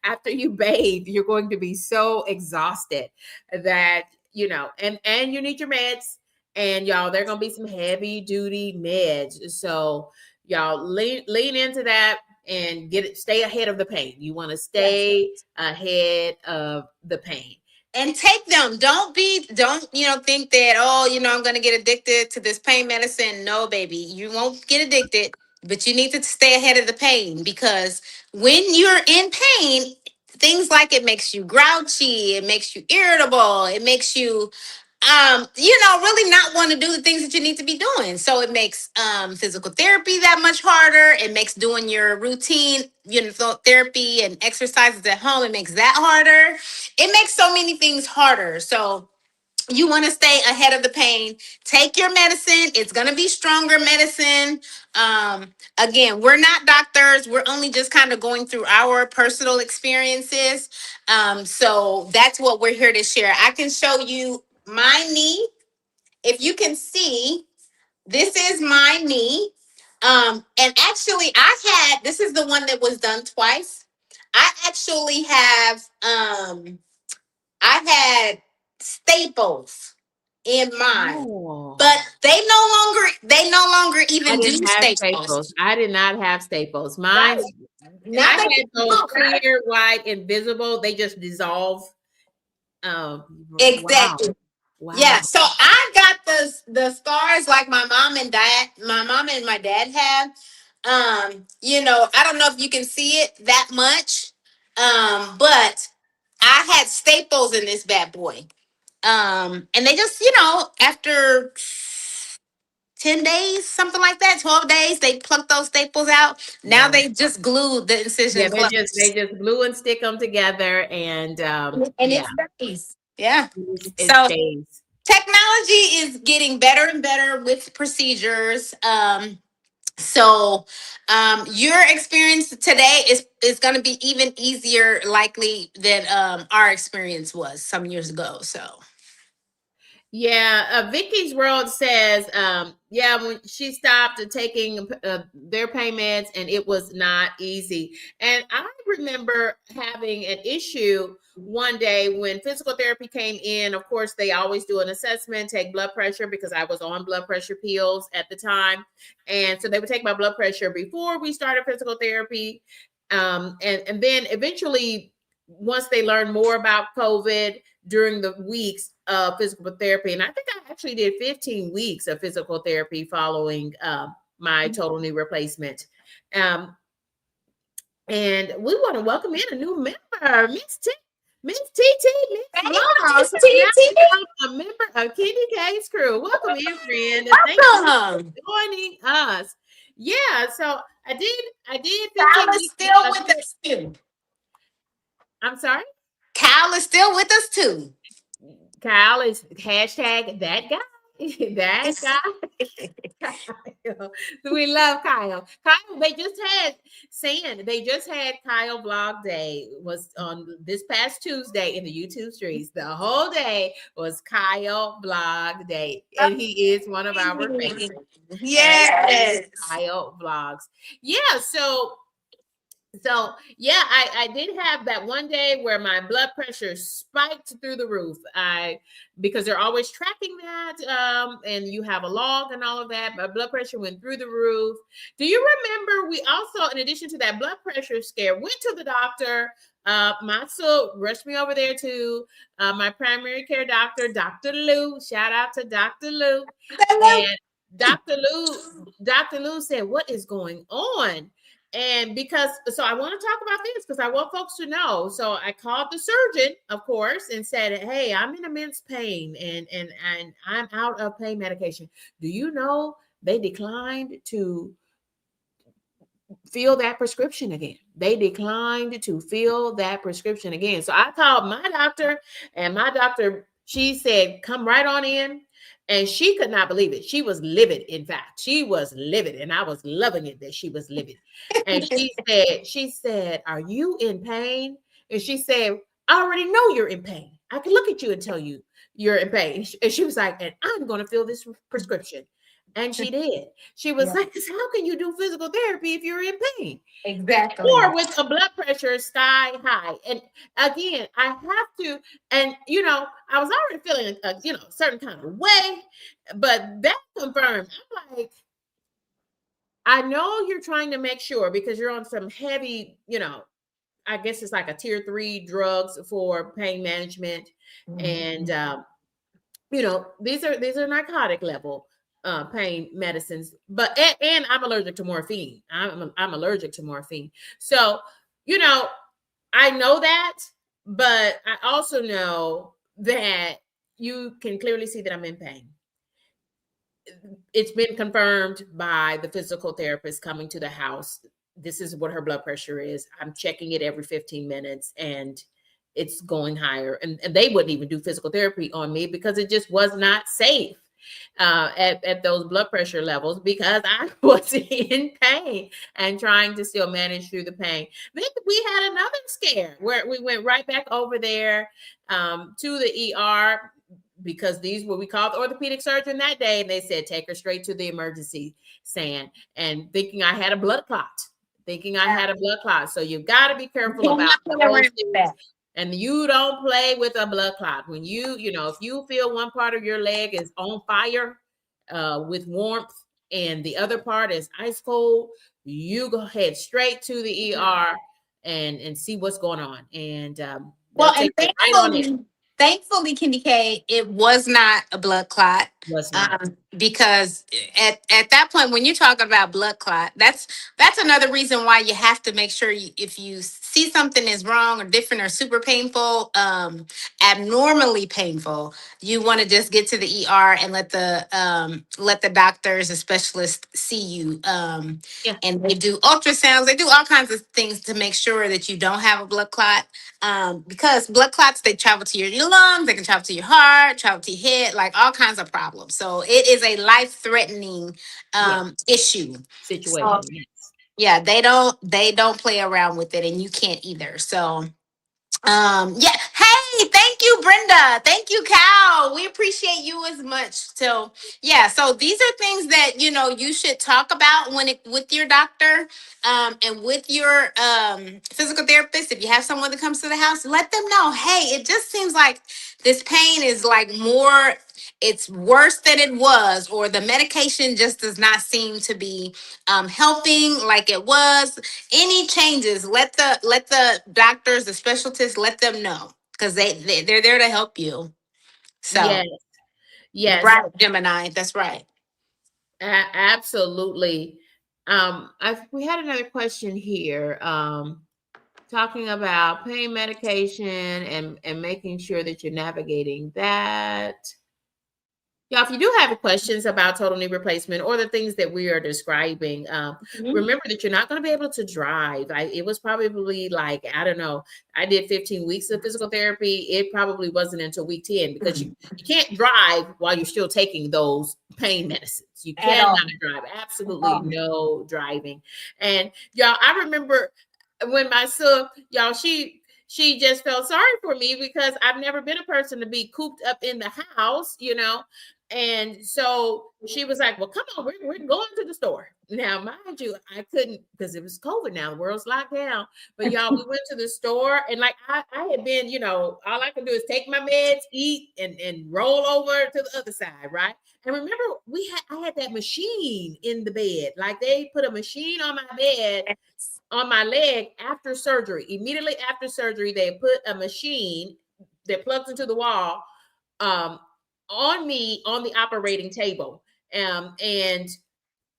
After you bathe, you're going to be so exhausted that, and you need your meds. And y'all, there are going to be some heavy duty meds. So y'all lean into that and stay ahead of the pain. You want to Yes. stay ahead of the pain. And take them. Don't, think that, oh, I'm going to get addicted to this pain medicine. No, baby, you won't get addicted, but you need to stay ahead of the pain, because when you're in pain, things like it makes you grouchy, it makes you irritable, it makes you really not want to do the things that you need to be doing. So it makes physical therapy that much harder. It makes doing your routine, therapy and exercises at home, it makes that harder. It makes so many things harder. So you want to stay ahead of the pain. Take your medicine. It's going to be stronger medicine. Again, we're not doctors. We're only just kind of going through our personal experiences. So that's what we're here to share. I can show you my knee. If you can see, this is my knee. And actually, this is the one that was done twice. I actually I had staples in mine, Oh, but they no longer I even do didn't have staples. staples. I did not have staples. Right Mine's, now, I they had those longer. clear, white, invisible. They just dissolve. Wow. Exactly. Yeah. Wow. So I got the scars like my mom and my dad have. I don't know if you can see it that much, but I had staples in this bad boy. And they just, after 10 days, something like that, 12 days, they plucked those staples out. Now Wow. they just glued the Yeah, incision they closed. just glue and stick them together, and And yeah, it stays. Yeah. it So stays. technology is getting better and better with procedures. So your experience today is going to be even easier likely than our experience was some years ago. So Yeah, Vicky's World says, yeah, when she stopped taking their payments, and it was not easy. And I remember having an issue one day when physical therapy came in. Of course, they always do an assessment, take blood pressure, because I was on blood pressure pills at the time. And so they would take my blood pressure before we started physical therapy. And then eventually, once they learned more about COVID, during the weeks of physical therapy. And I think I actually did 15 weeks of physical therapy following my total knee replacement. Um, and we want to welcome in a new member, Miss TT, Miss hey, Laws Miss has now TT, become a member of KendyK's crew. Welcome in, friend, and thank you welcome. for joining us. Yeah, so I did 15 Kyle is weeks. still with us too. I'm sorry. Kyle is still with us too. Kyle is hashtag that guy. That guy. Kyle. We love Kyle. Kyle, they just had They just had Kyle Vlog Day was on this past Tuesday in the YouTube streets. The whole day was Kyle Vlog Day, and he is one of our favorites. Hashtag Yes. Kyle Vlogs. Yeah, so yeah, I did have that one day where my blood pressure spiked through the roof. Because they're always tracking that, and you have a log and all of that. My blood pressure went through the roof. Do you remember we also, in addition to that blood pressure scare, went to the doctor? Matsu rushed me over there to my primary care doctor, Dr. Lou. Shout out to Dr. Lou. And Dr. Lou said, "What is going on?" And so I want to talk about this because I want folks to know. So I called the surgeon, of course, and said, "Hey, I'm in immense pain, and I'm out of pain medication. Do you know they declined to fill that prescription again? They declined to fill that prescription again." So I called my doctor, and my doctor, she said, "Come right on in." And she could not believe it. She was livid. In fact, she was livid, and I was loving it that she was livid. And she said, "Are you in pain?" And she said, "I already know you're in pain. I can look at you and tell you you're in pain." And she was like, "And I'm going to fill this prescription." And she did. She was Yeah, like, "How can you do physical therapy if you're in pain? exactly. Or with a blood pressure sky high?" And again, I have to, and I was already feeling a certain kind of way, but that confirmed. I'm like, I know you're trying to make sure because you're on some heavy, I guess it's like a tier 3 drugs for pain management. And these are narcotic level pain medicines, but and I'm allergic to morphine. I'm allergic to morphine. So, you know, I know that, but I also know that you can clearly see that I'm in pain. It's been confirmed by the physical therapist coming to the house. This is what her blood pressure is. I'm checking it every 15 minutes and it's going higher. And they wouldn't even do physical therapy on me because it just was not safe at those blood pressure levels because I was in pain and trying to still manage through the pain. Then we had another scare where we went right back over there to the ER because these were we called the orthopedic surgeon that day and they said take her straight to the emergency stand and thinking I had a blood clot so you've got to be careful about those things and you don't play with a blood clot when if you feel one part of your leg is on fire with warmth and the other part is ice cold, you go head straight to the ER and see what's going on and they'll Well, take and you right on it. thankfully, KendyK, it was not a blood clot. Was not. Because at that point, when you're talking about blood clot, that's another reason why you have to make sure if you see something is wrong or different or super painful, abnormally painful, you want to just get to the ER and let the doctors, the specialists see you. Yeah. And they do ultrasounds, they do all kinds of things to make sure that you don't have a blood clot. Because blood clots, they travel to your lungs, they can travel to your heart, travel to your head, like all kinds of problems. So it is a life-threatening Yeah. issue. So Situation. Yes. yeah, they don't play around with it, and you can't either. So yeah. Hey, thank you, Brenda. Thank you, Cal. We appreciate you as much. So yeah, so these are things that you should talk about with your doctor, and with your physical therapist. If you have someone that comes to the house, let them know, hey, it just seems like this pain is like more, it's worse than it was, or the medication just does not seem to be helping like it was. Any changes, let the doctors, the specialists, let them know, because they're there to help you. So Yes. Yes. right, Gemini, that's right. Absolutely. We had another question here. Talking about pain medication and making sure that you're navigating that. Yeah, if you do have questions about total knee replacement or the things that we are describing, Mhm. remember that you're not going to be able to drive. It was probably like, I don't know, I did 15 weeks of physical therapy. It probably wasn't until week 10 because you can't drive while you're still taking those pain medicines. You At cannot all. drive. Absolutely no driving. And y'all, I remember when my son, y'all, she just felt sorry for me because I've never been a person to be cooped up in the house. And so she was like, well, come on, we're going to the store. Now, mind you, I couldn't because it was COVID now, the world's locked down. But y'all, we went to the store and like I had been, all I could do is take my meds, eat, and roll over to the other side, right? And remember, I had that machine in the bed. Like they put a machine on my bed on my leg after surgery. Immediately after surgery, they put a machine that plugs into the wall um, on me on the operating table. And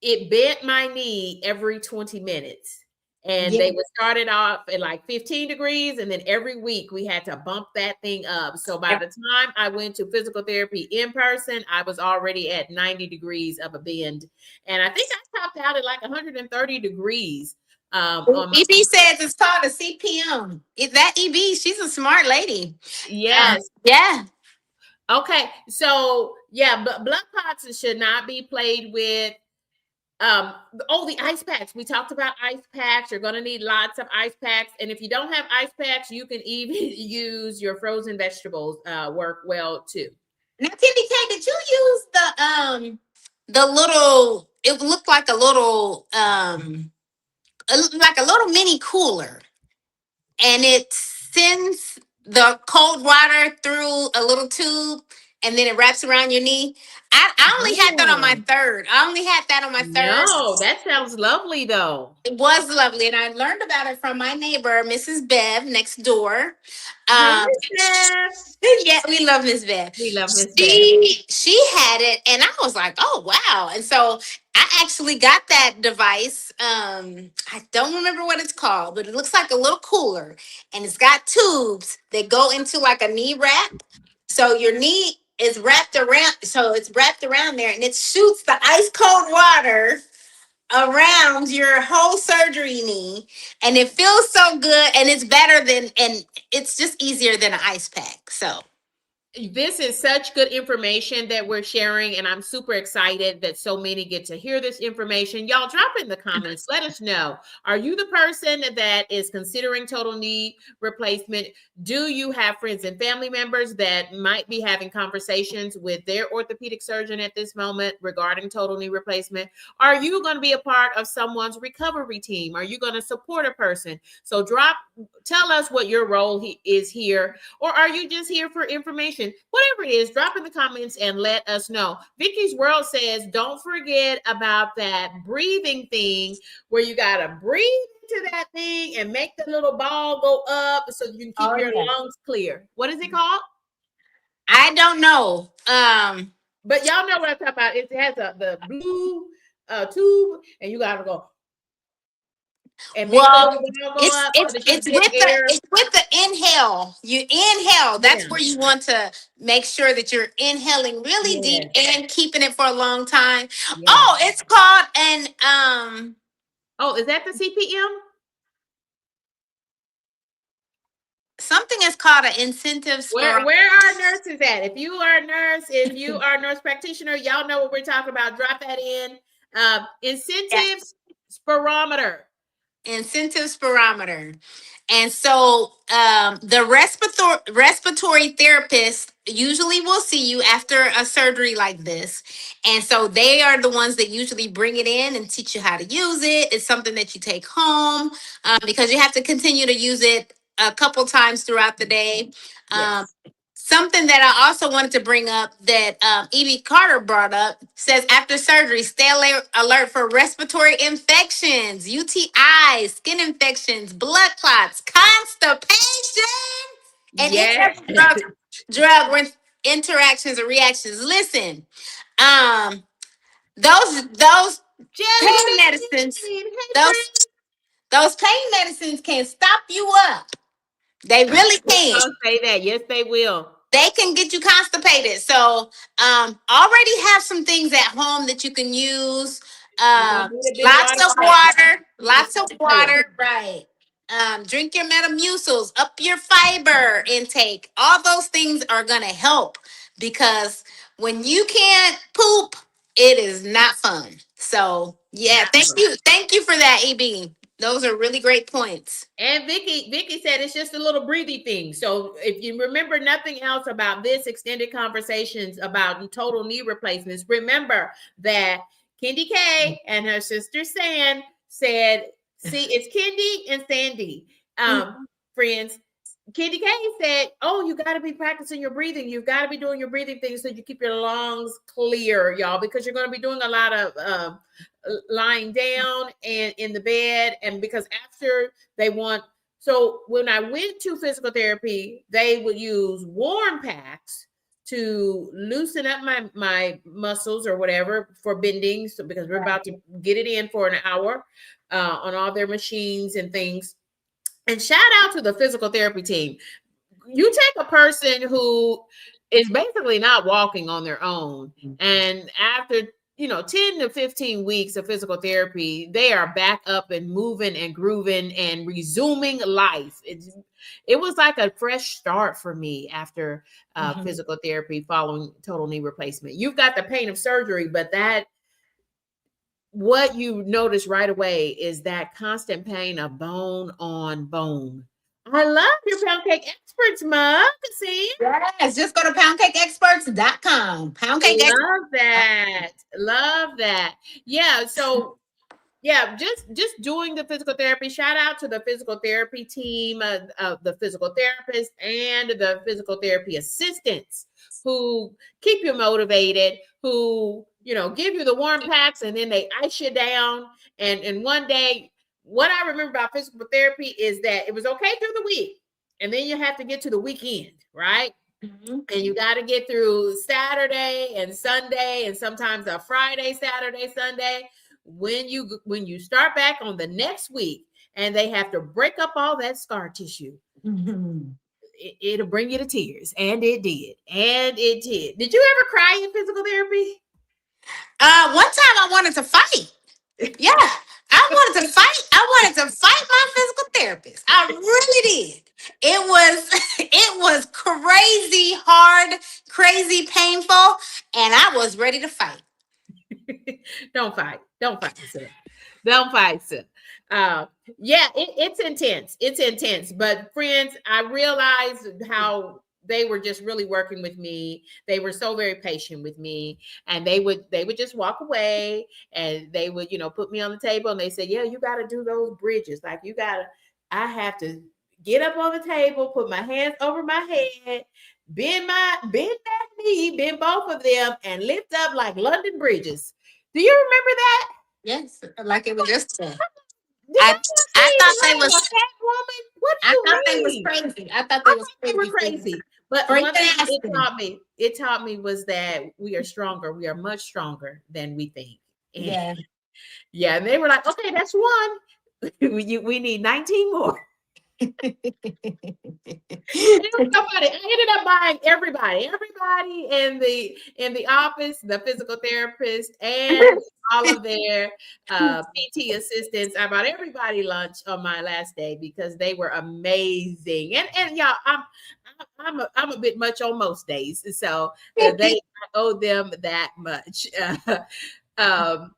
it bent my knee every 20 minutes. And Yeah. they would start it off at like 15 degrees. And then every week we had to bump that thing up. So by the time I went to physical therapy in person, I was already at 90 degrees of a bend. And I think I topped out at like 130 degrees. On my, EB says it's called a CPM. That EB, she's a smart lady. yes. Yeah. Okay. So yeah, but blood clots should not be played with. The ice packs. We talked about ice packs. You're going to need lots of ice packs. And if you don't have ice packs, you can even use your frozen vegetables work well too. Now, KendyK, did you use the little? It looked like a little like a little mini cooler, and it sends the cold water through a little tube, and then it wraps around your knee. I only had that on my Oh, third. I only had that on my third. no, that sounds lovely though. It was lovely, and I learned about it from my neighbor, Mrs. Bev, next door. Hey, Um, Miss Steph. yeah, we love Miss Bev. We love Miss Beth. She had had it, and I was like, oh wow. And so I actually got that device. I don't remember what it's called, but it looks like a little cooler, and it's got tubes that go into like a knee wrap. So your knee is wrapped around, so it's wrapped around there, and it shoots the ice cold water around your whole surgery knee, and it feels so good, and it's better than, and it's just easier than an ice pack. So this is such good information that we're sharing, and I'm super excited that so many get to hear this information. Y'all drop in the comments. Let us know. Are you the person that is considering total knee replacement? Do you have friends and family members that might be having conversations with their orthopedic surgeon at this moment regarding total knee replacement? Are you going to be a part of someone's recovery team? Are you going to support a person? So tell us what your role is here, or are you just here for information? Whatever it is, drop in the comments and let us know. Vicky's World says, don't forget about that breathing thing where you got to breathe into that thing and make the little ball go up so you can keep your lungs clear. What is it called? I don't know. But y'all know what I'm talking about. It has the blue tube, and you got to go and make the little ball go up so that you get air. It's with the inhale. You inhale. That's Yeah. where you want to make sure that you're inhaling really deep Yes. and keeping it for a long time. Yes. Oh, it's called Oh, is that the CPM? something is called an incentive Where spiral. are nurses at? If you are a nurse, if you are a nurse practitioner, y'all know what we're talking about. Drop that in. Incentives spirometer. Incentive spirometer. And so the respiratory therapist usually will see you after a surgery like this. And so they are the ones that usually bring it in and teach you how to use it. It's something that you take home because you have to continue to use it a couple times throughout the day. Um, Yes. Something that I also wanted to bring up that Evie Carter brought up says after surgery, stay alert for respiratory infections, UTIs, skin infections, blood clots, constipation, and any Yes. other drug interactions or reactions. Listen, um, those Jelly pain medicines, bean. Hey, those friend. those pain medicines can stop you up. They really can. Don't say that. Yes, they will. They can get you constipated. So already have some things at home that you can use. You're gonna need a big water bottle. Lots of water, right. Drink your Metamucils, up your fiber intake. All those things are gonna help because when you can't poop, it is not fun. So yeah, Not thank fun. you. Thank you for that, EB. Those are really great points. And Vicky said it's just a little breathy thing. So if you remember nothing else about this extended conversations about total knee replacements, remember that KendyK and her sister San said, see, it's Kendi and Sandy. Friends, KendyK said, oh, you got to be practicing your breathing. You've got to be doing your breathing things so you keep your lungs clear, y'all, because you're going to be doing a lot of lying down and in the bed. And because after they want, so when I went to physical therapy, they would use warm packs to loosen up my muscles or whatever for bending. So because we're about to get it in for an hour on all their machines and things. And shout out to the physical therapy team. You take a person who is basically not walking on their own, and after 10 to 15 weeks of physical therapy, they are back up and moving and grooving and resuming life. It was like a fresh start for me after physical therapy following total knee replacement. You've got the pain of surgery, but what you notice right away is that constant pain of bone on bone. I love your pound cake experts mug. See, Yes, just go to poundcakeexperts.com. Poundcake Experts. love that. Love that. Yeah. So yeah, just doing the physical therapy. Shout out to the physical therapy team, the physical therapist and the physical therapy assistants who keep you motivated, who give you the warm packs, and then they ice you down. And one day, what I remember about physical therapy is that it was okay through the week, and then you have to get to the weekend, right? Mhm. and you got to get through Saturday and Sunday, and sometimes a Friday, Saturday, Sunday. When you start back on the next week, and they have to break up all that scar tissue, Mhm. it'll bring you to tears, and it did, and it did. Did you ever cry in physical therapy? One time I wanted to fight. Yeah, I wanted to fight. I wanted to fight my physical therapist. I really did. It was it was crazy hard, crazy painful, and I was ready to fight. Don't fight. Don't fight, sir. Don't fight, sir. Uh, yeah, it's intense. It's intense. But friends, I realized how they were just really working with me. They were so very patient with me, and they would just walk away, and they would put me on the table, and they said, "Yeah, you got to do those bridges. Like you got to. I have to get up on the table, put my hands over my head, bend that knee, bend both of them, and lift up like London bridges." Do you remember that? Yes, like it was yesterday. Did I that not I seem thought they like a was fat woman? What do I you thought they was mean? crazy. I thought I they was thought they were crazy crazy. But for even one thing asking. it taught me was that we are stronger. We are much stronger than we think. And Yeah. yeah, and they were like, okay, that's one. We need 19 more. And it was so funny. I ended up buying everybody in the office, the physical therapist, and all of their PT assistants. I bought everybody lunch on my last day because they were amazing. And y'all, I'm a bit much on most days, so I owe them that much. Um,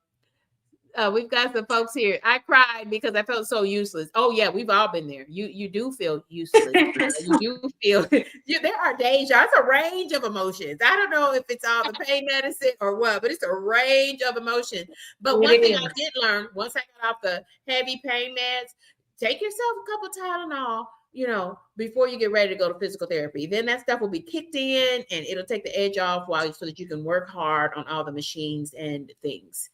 we've got some folks here. I cried because I felt so useless. Oh yeah, we've all been there. You do feel useless. You do feel there are days, y'all. It's a range of emotions. I don't know if it's all the pain medicine or what, but it's a range of emotion. But one thing It I is. did learn once I got off the heavy pain meds, take yourself a couple Tylenol, before you get ready to go to physical therapy. Then that stuff will be kicked in, and it'll take the edge off so that you can work hard on all the machines and things.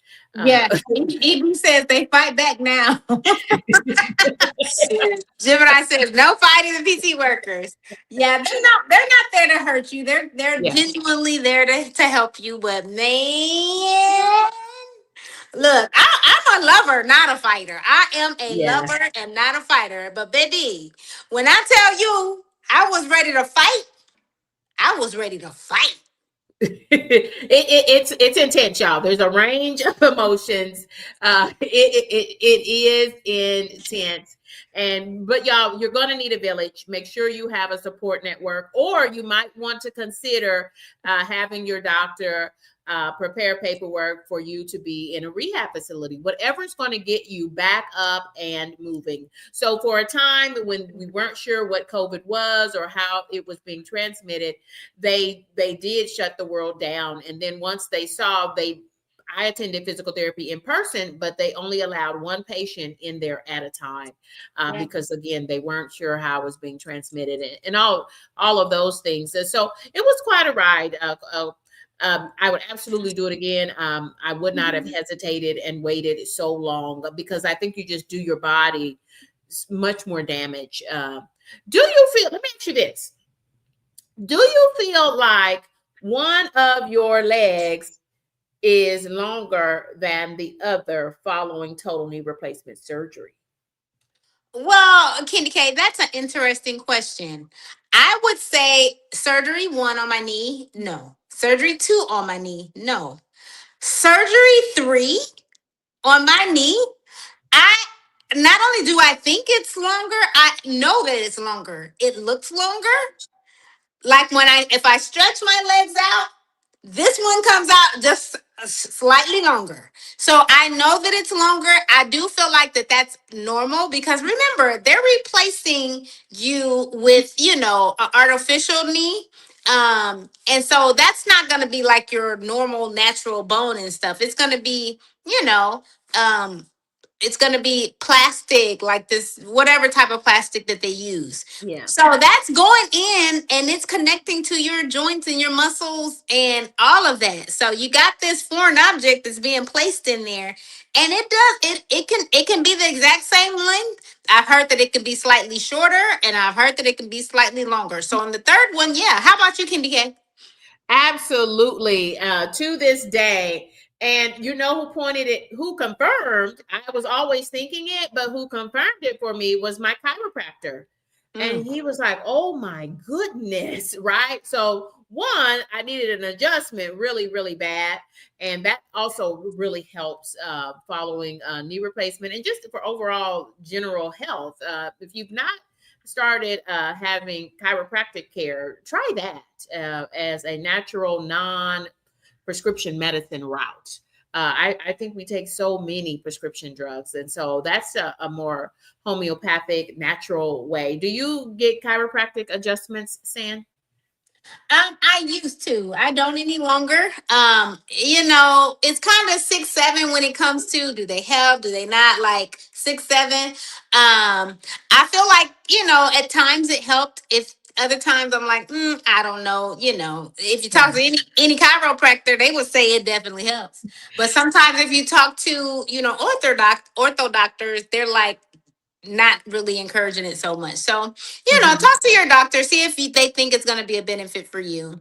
Yeah, Eden says they fight back now. Gemini says no fighting the PT workers. Yeah, they're not there to hurt you. They're Yeah. genuinely there to help you. But man, look, I'm a lover, not a fighter. I am a Yeah. lover and not a fighter. But baby, when I tell you I was ready to fight, I was ready to fight. It's intense, y'all. There's a range of emotions. It is intense, but y'all, you're going to need a village. Make sure you have a support network, or you might want to consider having your doctor prepare paperwork for you to be in a rehab facility. Whatever's going to get you back up and moving. So, for a time when we weren't sure what COVID was or how it was being transmitted, they did shut the world down, and then once they saw I attended physical therapy in person, but they only allowed one patient in there at a time Yeah. because again they weren't sure how it was being transmitted, and all of those things. And so it was quite a ride. I would absolutely do it again. I would not have hesitated and waited so long because I think you just do your body much more damage. Do you feel? Let me ask you this: do you feel like one of your legs is longer than the other following total knee replacement surgery? Well, KendyK, that's an interesting question. I would say surgery one on my knee, no. Surgery two on my knee, no. Surgery three on my knee, I not only do I think it's longer, I know that it's longer. It looks longer. Like if I stretch my legs out, this one comes out just slightly longer. So I know that it's longer. I do feel like that's normal because remember, they're replacing you with, an artificial knee. And so that's not going to be like your normal natural bone and stuff. It's going to be, um it's going to be plastic, like this, whatever type of plastic that they use. Yeah. So that's going in and it's connecting to your joints and your muscles and all of that. So you got this foreign object that's being placed in there. And it can be the exact same length. I've heard that it can be slightly shorter, and I've heard that it can be slightly longer. So on the third one, yeah. How about you, KendyK? Absolutely. To this day. And you know who pointed it, who confirmed? I was always thinking it, but who confirmed it for me was my chiropractor. And Mm. he was like, oh my goodness, right? So, one, I needed an adjustment really, really bad. And that also really helps following knee replacement and just for overall general health. If you've not started having chiropractic care, try that as a natural, non prescription medicine route. I think we take so many prescription drugs. And so that's a more homeopathic, natural way. Do you get chiropractic adjustments, San? I used to. I don't any longer. It's kind of 6, 7 when it comes to do they help, do they not? Like 6, 7. I feel like at times it helped. If other times I'm like, I don't know. If you talk to any chiropractor, they would say it definitely helps. But sometimes if you talk to ortho doctors, they're like not really encouraging it so much. So, Mhm. talk to your doctor, see if they think it's going to be a benefit for you.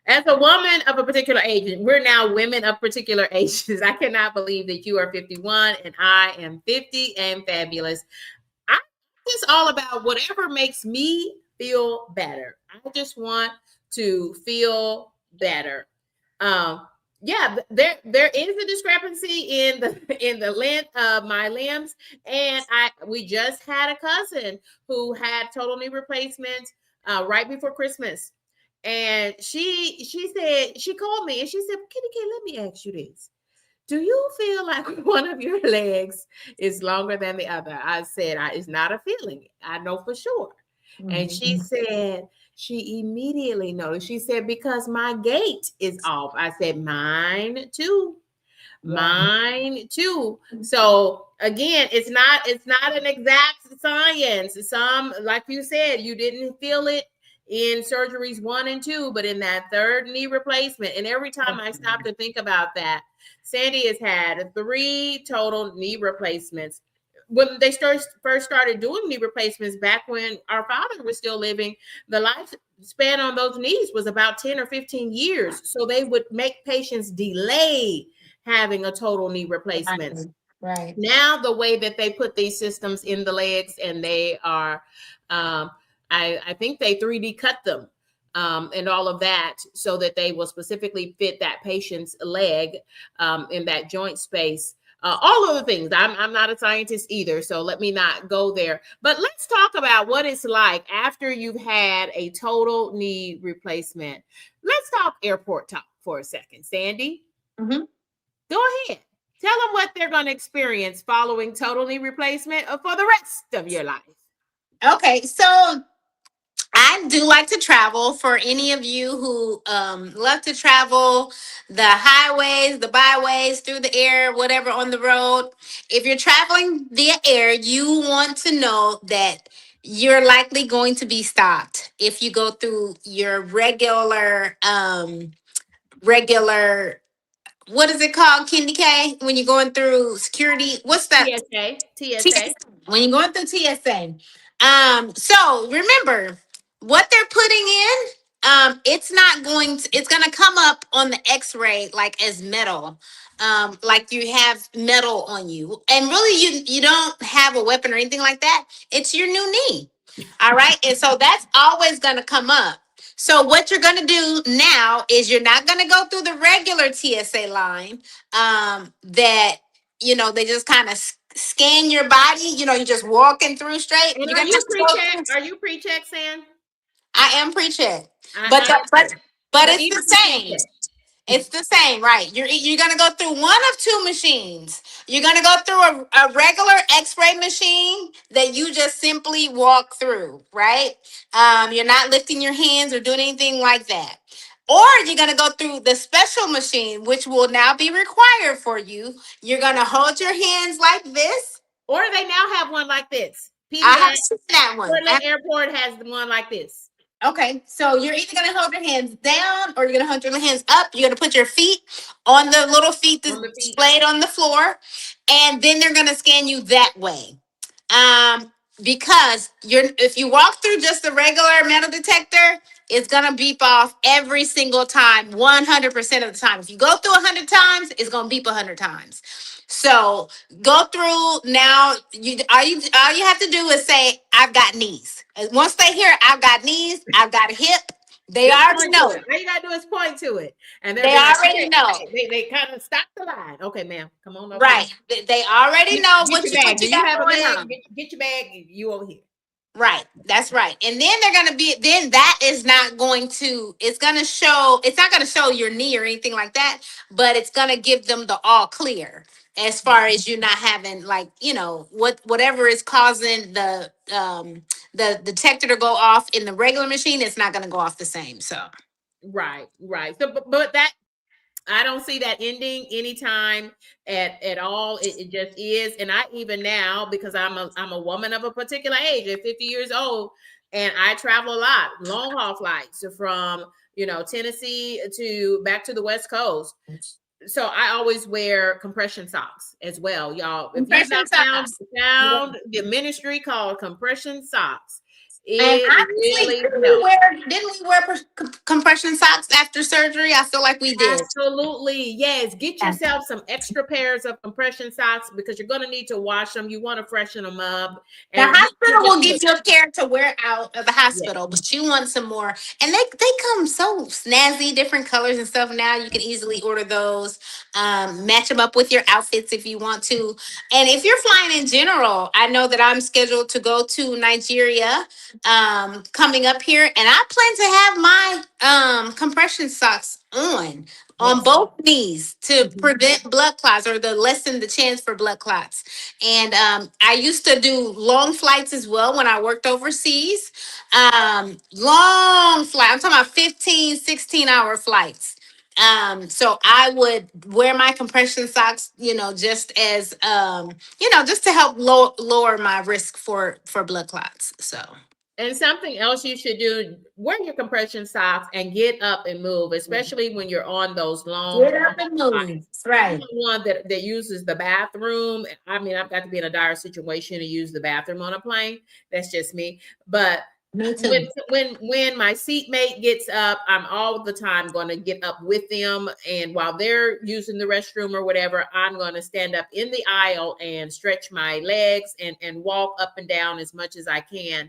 As a woman of a particular age, and we're now women of particular ages, I cannot believe that you are 51 and I am 50 and fabulous. I'm just all about whatever makes me feel better. I just want to feel better. Um, yeah, there is a discrepancy in the length of my limbs, and we just had a cousin who had total knee replacements right before Christmas, and she said she called me and she said, "Kitty, let me ask you this. Do you feel like one of your legs is longer than the other?" I said, it's not a feeling. I know for sure. And she Mhm. said, she immediately noticed. She said, because my gait is off. I said, mine too. Yeah. Mine too. So again, it's not an exact science. Some, like you said, you didn't feel it in surgeries 1 and 2, but in that third knee replacement. And every time I stop to think about that, Sandy has had 3 total knee replacements. When they first started doing knee replacements back when our father was still living, the lifespan on those knees was about 10 or 15 years. So they would make patients delay having a total knee replacement. Right. Right. Now the way that they put these systems in the legs, and they are um, I think they 3D cut them and all of that, so that they will specifically fit that patient's leg in that joint space. All of the things. I'm not a scientist either, so let me not go there. But let's talk about what it's like after you've had a total knee replacement. Let's talk airport talk for a second. Sandy, Mhm. go ahead. Tell them what they're going to experience following total knee replacement for the rest of your life. Okay, so I do like to travel. For any of you who love to travel, the highways, the byways, through the air, whatever on the road, if you're traveling via air, you want to know that you're likely going to be stopped if you go through your regular, what is it called, KendyK? When you're going through security, what's that? TSA, TSA. TSA. When you're going through TSA. So remember what they're putting in. It's not going to. It's going to come up on the X-ray like as metal. Like you have metal on you, and really you don't have a weapon or anything like that. It's your new knee. All right, and so that's always going to come up. So what you're going to do now is you're not going to go through the regular TSA line. That they just kind of scan your body. You're just walking through straight. And You're are gonna you have to go pre-check? through. Are you pre-check, Sam? I am pre-check, but I am too. but But it's even the for same. pre-check. It's the same, right? You're gonna go through one of two machines. You're gonna go through a regular X-ray machine that you just simply walk through, right? You're not lifting your hands or doing anything like that. Or you're going to go through the special machine, which will now be required for you. You're going to hold your hands like this. Or they now have one like this. I have PDX seen that one. Portland Airport has the one like this. Okay, so you're either gonna hold your hands down or you're gonna hold your hands up. You're gonna put your feet on the little feet that's On the feet. displayed on the floor, and then they're gonna scan you that way. Um, because you're if you walk through just the regular metal detector, it's gonna beep off every single time, 100% of the time. If you go through 100 times, it's gonna beep 100 times. So go through now. All you have to do is say, "I've got knees." And once they hear, "I've got knees," "I've got a hip," they Just already point to know. it. All you gotta do is point to it, and they'll They be like, already "Okay, know. okay." They kind of stop the line. Okay, ma'am, come on over here. Right. They already know Get what your you bag. what Do you you got have a going bag? on. Get your bag. You over here. Right. That's right. And then they're going to be, then that is not going to, it's going to show, it's not going to show your knee or anything like that, but it's going to give them the all clear as far as you not having like, whatever is causing the detector to go off in the regular machine, it's not going to go off the same. So, Right, right. So, but that I don't see that ending anytime at all. It just is, and I even now because I'm a woman of a particular age, at 50 years old, and I travel a lot, long haul flights from Tennessee to back to the West Coast. So I always wear compression socks as well, y'all. If you've not compression socks. found the ministry called compression socks, And it honestly, really helps. didn't we wear compression socks after surgery? I feel like we did. Absolutely. Yes. Get Yeah. yourself some extra pairs of compression socks because you're going to need to wash them. You want to freshen them up. The And hospital just will give look. you a pair to wear out of the Yeah. hospital, but you want some more. And they come so snazzy, different colors and stuff. Now you can easily order those, match them up with your outfits if you want to. And if you're flying in general, I know that I'm scheduled to go to Nigeria coming up here, and I plan to have my compression socks on Yes. both knees to Mhm. prevent blood clots or to lessen the chance for blood clots. And I used to do long flights as well when I worked overseas. Long flight. I'm talking about 15, 16-hour flights. So I would wear my compression socks, just as just to help lower my risk for blood clots. So And something else you should do, wear your compression socks and get up and move, especially when you're on those long get up and move. flights. I'm Right. the one that uses the bathroom. I mean, I've got to be in a dire situation to use the bathroom on a plane. That's just me. But Me when too. when my seatmate gets up, I'm all the time going to get up with them, and while they're using the restroom or whatever, I'm going to stand up in the aisle and stretch my legs and walk up and down as much as I can.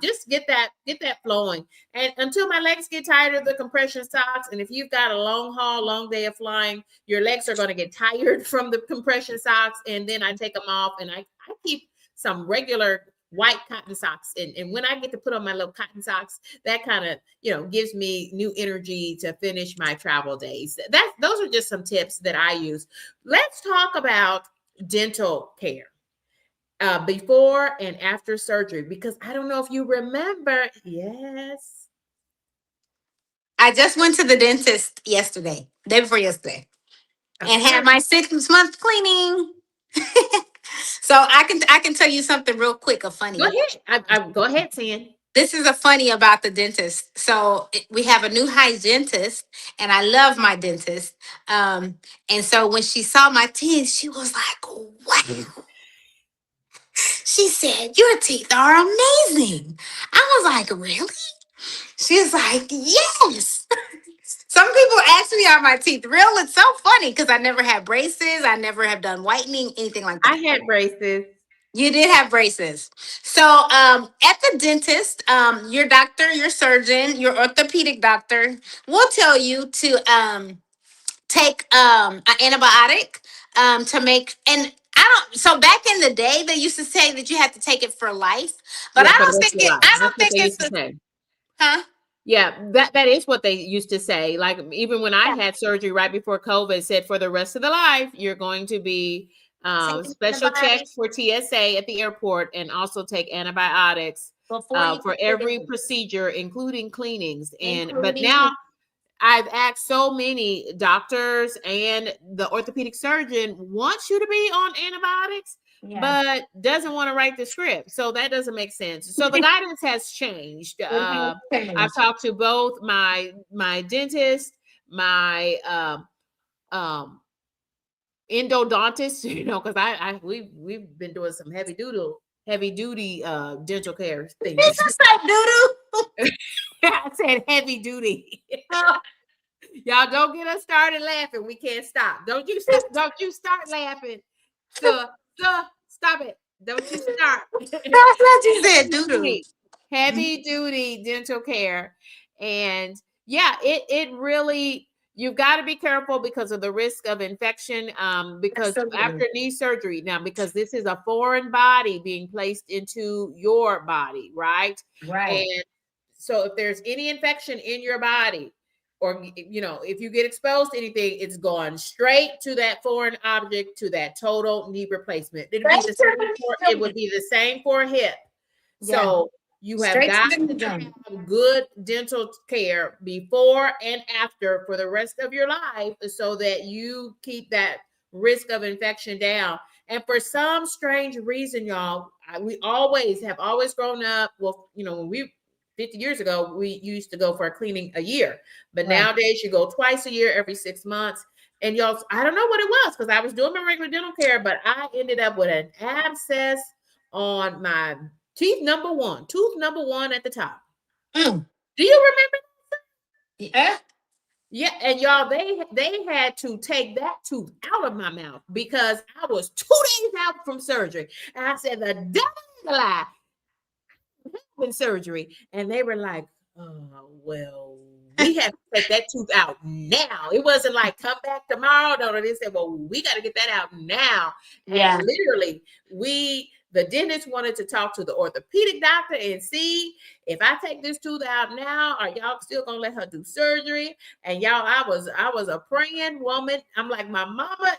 Just get that flowing, and until my legs get tired of the compression socks. And if you've got a long day of flying, your legs are going to get tired from the compression socks, and then I take them off, and I keep some regular white cotton socks. And when I get to put on my little cotton socks, that kind of, gives me new energy to finish my travel days. Those are just some tips that I use. Let's talk about dental care. Before and after surgery, because I don't know if you remember. Yes. I just went to the dentist yesterday, day before yesterday, and Okay. had my 6 month cleaning. So I can tell you something real quick, a Go funny. ahead. Go ahead, Sin. This is a funny about the dentist. So we have a new hygienist, and I love my dentist. And so when she saw my teeth, she was like, "Wow!" She said, "Your teeth are amazing." I was like, "Really?" She's like, "Yes." Some people ask me, "Are my teeth real?" It's so funny because I never had braces. I never have done whitening, anything like I that. had braces. You did have braces. So at the dentist, your doctor, your surgeon, your orthopedic doctor will tell you to take an antibiotic to make, and I don't, so back in the day, they used to say that you had to take it for life, but Yeah, I for the don't rest think of your it, life. I That's don't what think they it's, used to say. huh? Yeah, that is what they used to say. Like even when I had surgery right before COVID, said for the rest of the life, you're going to be Take an special antibiotic checks for TSA at the airport and also take antibiotics before you for get every it, procedure, including cleanings. And but now including I've asked so many doctors, and the orthopedic surgeon wants you to be on antibiotics, Yeah. but doesn't want to write the script. So that doesn't make sense. So the guidance has changed. It has I've changed. talked to both my dentist, my endodontist, because we've been doing some heavy duty dental care Did things. you say doo-doo? I said heavy duty. Oh, Y'all don't get us started laughing. We can't stop. Don't you stop? Don't you start laughing. So, stop it. Don't you start. that's what you said, heavy doo-doo. duty, heavy duty dental care, and yeah, it really, you've got to be careful because of the risk of infection. Because Absolutely. after knee surgery, now because this is a foreign body being placed into your body, right? Right. And so if there's any infection in your body, or if you get exposed to anything, it's gone straight to that foreign object, to that total knee replacement. Straight to It the would be the same for a hip. yeah. So you have Straight to got the to joint. have good dental care before and after for the rest of your life, so that you keep that risk of infection down. And for some strange reason, y'all, we always grown up. Well, when we 50 years ago, we used to go for a cleaning a year, but Right. nowadays you go twice a year, every 6 months. And y'all, I don't know what it was, because I was doing my regular dental care, but I ended up with an abscess on my tooth number one at the top. Mm. Do you remember? Yeah. Yeah, and y'all, they had to take that tooth out of my mouth because I was 2 days out from surgery. And I said, the devil is a lie. In surgery, and they were like, "Oh, well, we have to take that tooth out now." It wasn't like come back tomorrow. No, they said, "Well, we got to get that out now." And Yeah. literally, the dentist wanted to talk to the orthopedic doctor and see, if I take this tooth out now, are y'all still gonna let her do surgery? And y'all, I was a praying woman. I'm like, my mama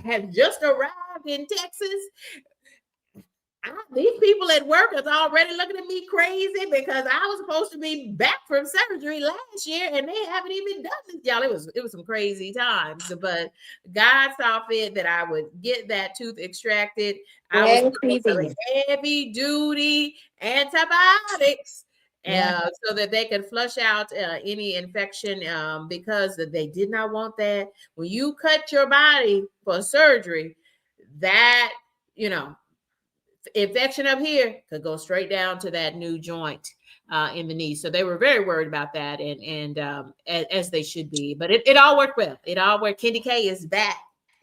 had just arrived in Texas. These people at work is already looking at me crazy because I was supposed to be back from surgery last year and they haven't even done this. Y'all, it was some crazy times, but God saw fit that I would get that tooth extracted. I was Yes, put he on some did. heavy duty antibiotics. Yeah. So that they could flush out any infection, because they did not want that. When you cut your body for surgery, that, you know, infection up here could go straight down to that new joint in the knee. So they were very worried about that, and as they should be. But it all worked well. It all worked. KendyK is back.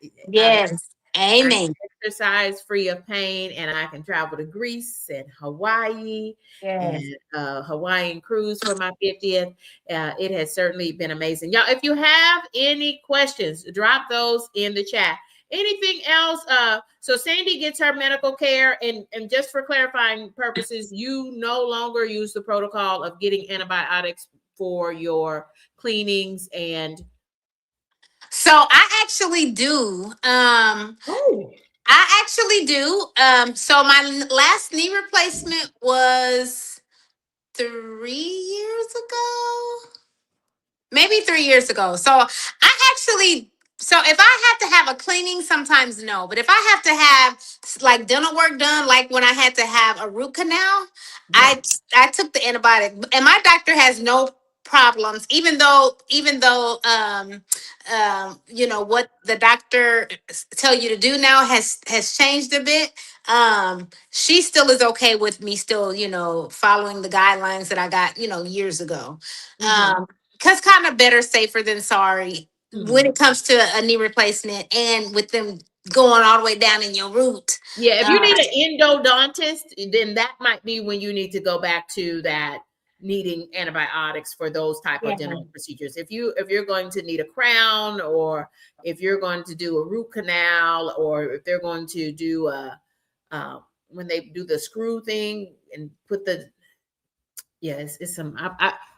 I'm Yes. I'm Amen. exercise free of pain, and I can travel to Greece and Hawaii and Yes. Hawaiian cruise for my 50th. It has certainly been amazing. Y'all, if you have any questions, drop those in the chat. Anything else? So Sandy gets her medical care, and just for clarifying purposes, you no longer use the protocol of getting antibiotics for your cleanings and So I actually do. oh I actually do. So my last knee replacement was 3 years ago. Maybe 3 years ago. So I actually, so if I have to have a cleaning, sometimes no. But if I have to have like dental work done, like when I had to have a root canal, yeah. I took the antibiotic, and my doctor has no problems, even though what the doctor tell you to do now has changed a bit. She still is okay with me still, following the guidelines that I got, years ago. Mm-hmm. Because kind of better safer than sorry when Mm-hmm. it comes to a knee replacement, and with them going all the way down in your root. Yeah, if you Uh, need an endodontist, then that might be when you need to go back to that, needing antibiotics for those type of yeah. dental procedures. If you're going to need a crown, or if you're going to do a root canal, or if they're going to do when they do the screw thing and put the, yeah, it's some,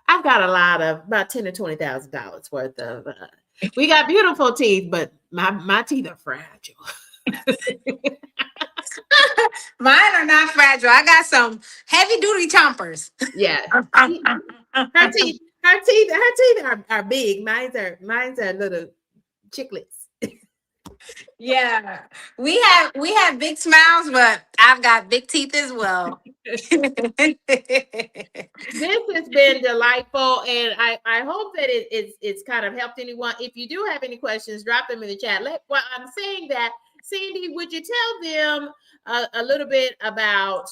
I've got a lot of about $10,000 to $20,000 worth of we got beautiful teeth, but my teeth are fragile. Mine are not fragile. I got some heavy duty chompers. Yeah. Her Her teeth are big. Mine's are little chiclets. Yeah, we have big smiles, but I've got big teeth as well. This has been delightful, and I hope that it's kind of helped anyone. If you do have any questions, drop them in the chat. Well, I'm saying that, Sandy, would you tell them a little bit about?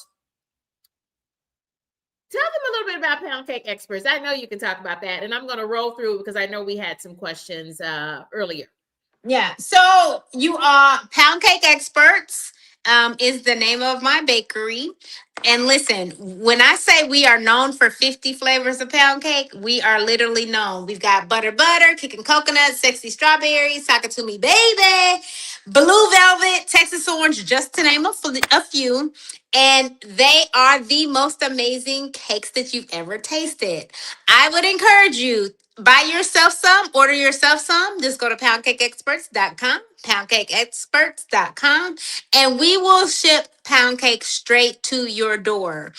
Tell them a little bit about Pound Cake Experts. I know you can talk about that, and I'm going to roll through because I know we had some questions earlier. Yeah. So you are Pound Cake Experts, is the name of my bakery. And listen, when I say we are known for 50 flavors of pound cake, we are literally known. We've got butter, kicking coconut, sexy strawberry, Sakatumi baby, blue velvet, Texas orange, just to name a few. And they are the most amazing cakes that you've ever tasted. I would encourage you, buy yourself some, order yourself some. Just go to poundcakeexperts.com, poundcakeexperts.com, and we will ship pound cake straight to your door.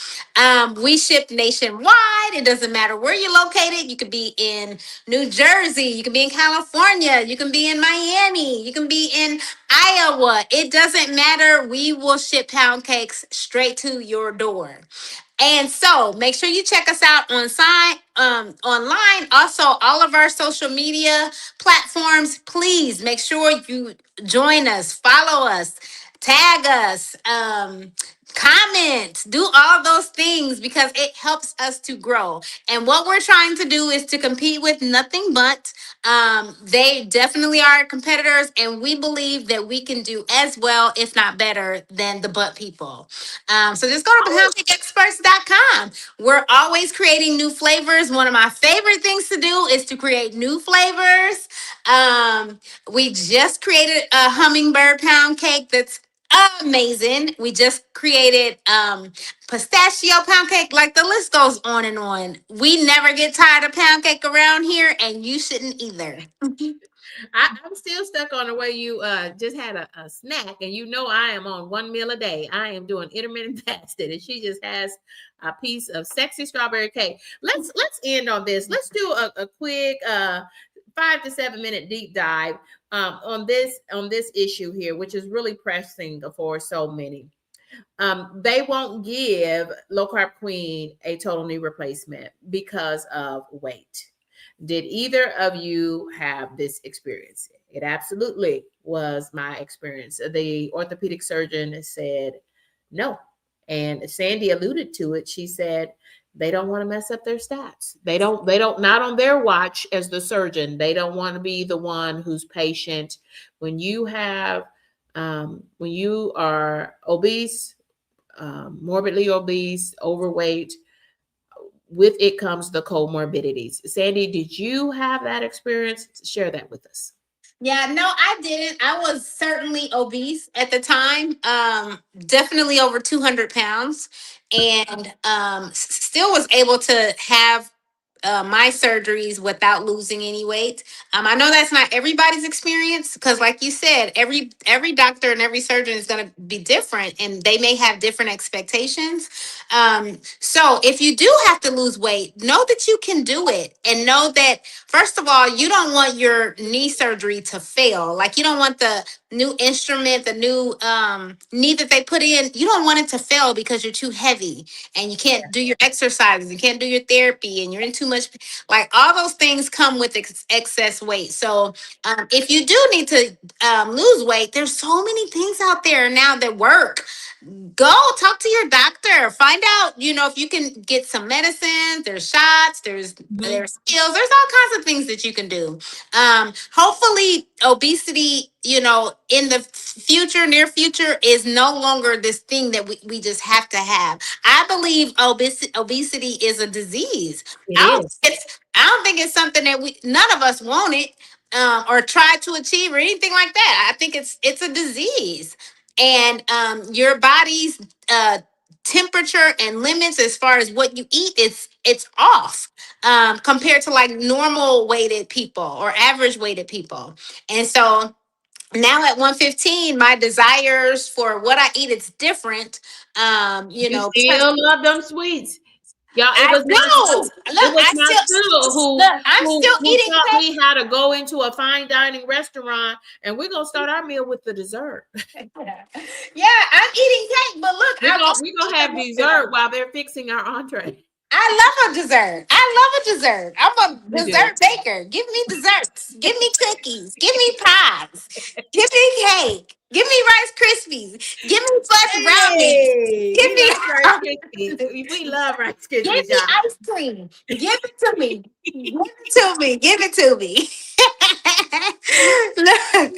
We ship nationwide. It doesn't matter where you're located. You could be in New Jersey, you can be in California, you can be in Miami, you can be in Iowa. It doesn't matter. We will ship pound cakes straight to your door. And so make sure you check us out online. Also, all of our social media platforms. Please make sure you join us, follow us, tag us, comment, do all those things because it helps us to grow. And what we're trying to do is to compete with nothing but. They definitely are competitors, and we believe that we can do as well, if not better, than the butt people. So just go to poundcakeexperts.com. We're always creating new flavors. One of my favorite things to do is to create new flavors. We just created a hummingbird pound cake that's amazing. We just created pistachio pound cake. Like, the list goes on and on. We never get tired of pound cake around here, and you shouldn't either. I'm still stuck on the way you just had a snack, and you know I am on one meal a day. I am doing intermittent fasting, and she just has a piece of sexy strawberry cake. Let's end on this. Let's do a quick 5 to 7 minute deep dive on this issue here, which is really pressing for so many. They won't give low carb queen a total knee replacement because of weight. Did either of you have this experience? It absolutely was my experience. The orthopedic surgeon said no. And Sandy alluded to it. She said they don't want to mess up their stats. They don't, not on their watch as the surgeon. They don't want to be the one who's patient. When you are obese, morbidly obese, overweight, with it comes the comorbidities. Sandy, did you have that experience? Share that with us. Yeah, no, I didn't. I was certainly obese at the time. Definitely over 200 pounds, and still was able to have my surgeries without losing any weight. I know that's not everybody's experience because, like you said, every doctor and every surgeon is going to be different, and they may have different expectations. So if you do have to lose weight, know that you can do it, and know that, first of all, you don't want your knee surgery to fail. Like, you don't want the new instrument, the new knee that they put in. You don't want it to fail because you're too heavy and you can't do your exercises, you can't do your therapy, and you're in too much. Like, all those things come with excess weight. So if you do need to lose weight, there's so many things out there now that work. Go talk to your doctor, find out, if you can get some medicines, there's shots, Mhm. there's pills, there's all kinds of things that you can do. Hopefully obesity, in the future, near future, is no longer this thing that we just have to have. I believe obesity is a disease. It I don't is. I don't think it's something that none of us want it, or try to achieve or anything like that. I think it's a disease, and your body's temperature and limits as far as what you eat, it's off, compared to like normal weighted people or average weighted people. And so now at 115, my desires for what I eat, it's different. You still love them sweets. Y'all, it I was my know. son. It Look, was my son I'm still who eating taught cake. me how to go into a fine dining restaurant, and we're gonna start our meal with the dessert. Yeah, I'm eating cake, but look, We're gonna have dessert while they're fixing our entree. I love a dessert. I love a dessert. I'm a We do. dessert baker. Give me desserts. Give me cookies. Give me pies. Give me cake. Give me Rice Krispies. Give me fudge brownies. Hey, Give we me like Rice Krispies. We love Rice give Krispies, me y'all. ice cream. Give it to me. Give it to me. Give it to me. Look,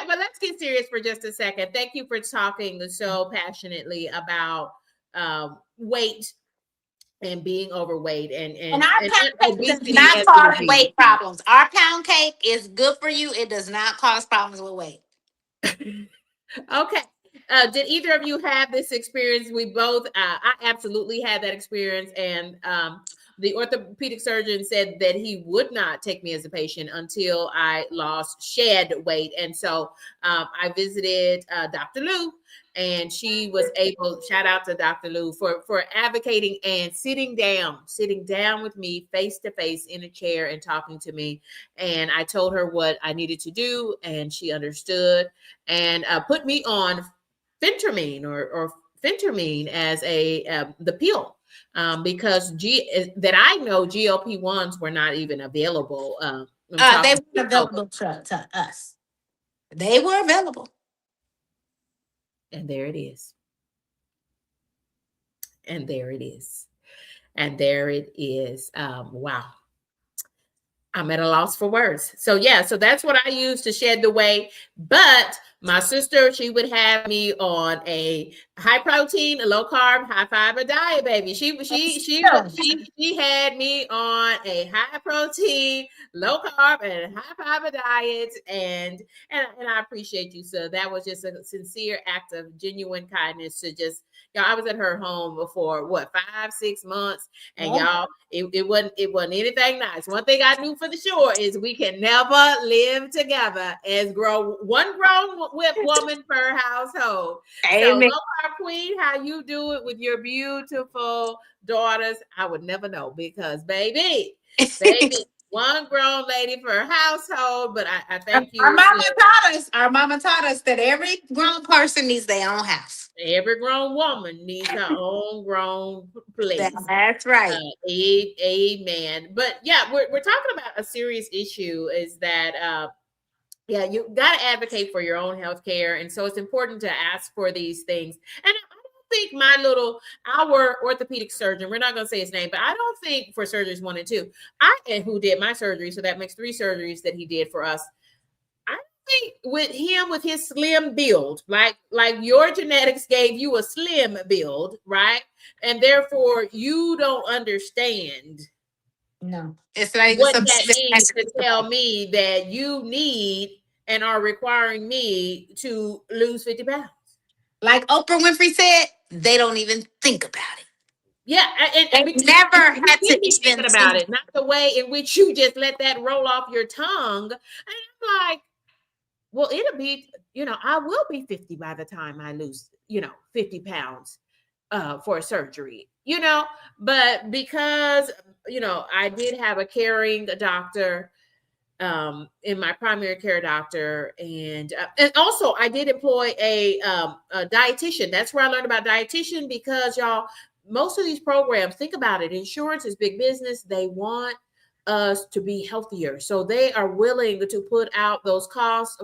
But let's get serious for just a second. Thank you for talking so passionately about weight and being overweight and and and, our and pound cake does obesity not as cause disease. weight problems. Our pound cake is good for you. It does not cause problems with weight. Okay. Did either of you have this experience? We both, I absolutely had that experience. And the orthopedic surgeon said that he would not take me as a patient until I lost shed weight. And so I visited Dr. Lou, and she was able, shout out to Dr. Lou for advocating and sitting down with me face to face in a chair and talking to me. And I told her what I needed to do, and she understood and put me on phentermine or phentermine as a the pill because that I know GLP-1s were not even available. I'm They talking weren't available to us. They were available. and there it is, and there it is, and there it is. Wow. I'm at a loss for words. So yeah, so that's what I use to shed the weight. But my sister, she would have me on a high protein, a low carb, high fiber diet, baby. She had me on a high protein, low carb, and high fiber diet, and I appreciate you. So that was just a sincere act of genuine kindness to just, I was at her home before what 5-6 months, and Yeah. y'all, it wasn't anything nice. One thing I knew for the sure is we can never live together as one grown woman per household. So Amen. low carb queen, how you do it with your beautiful daughters, I would never know because baby, one grown lady per household. But I thank Our you. mama taught us. Our mama taught us that every grown person needs their own house. Every grown woman needs her own grown place. That's right. Amen. But yeah, we're talking about a serious issue is that yeah, you got to advocate for your own health care. And so it's important to ask for these things. And I don't think our orthopedic surgeon, we're not going to say his name, but I don't think for surgeries 1 and 2, and who did my surgery, so that makes 3 surgeries that he did for us. I think with him, with his slim build, like your genetics gave you a slim build, right? And therefore you don't understand No, it's not even what something. that means to tell me that you need and are requiring me to lose 50 pounds. Like Oprah Winfrey said, they don't even think about it. Yeah, and They because never you had to should be even thinking about think. it, not the way in which you just let that roll off your tongue. And I'm like, well, it'll be, I will be 50 by the time I lose, 50 pounds for a surgery, but because, I did have a caring doctor in my primary care doctor. And also I did employ a dietitian. That's where I learned about dietitian because y'all, most of these programs, think about it. Insurance is big business. They want us to be healthier. So they are willing to put out those costs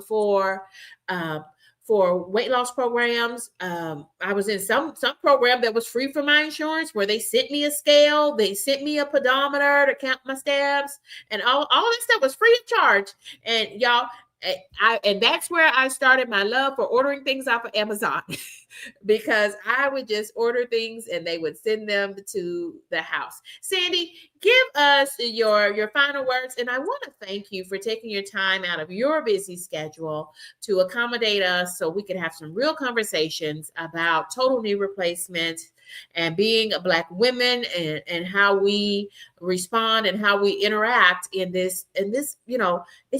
uh, for weight loss programs. I was in some program that was free from my insurance where they sent me a scale, they sent me a pedometer to count my steps, and all that stuff was free of charge. And y'all, and that's where I started my love for ordering things off of Amazon because I would just order things and they would send them to the house. Sandy, give us your final words. And I want to thank you for taking your time out of your busy schedule to accommodate us so we could have some real conversations about total knee replacement and being a Black women, and how we respond and how we interact in this, it's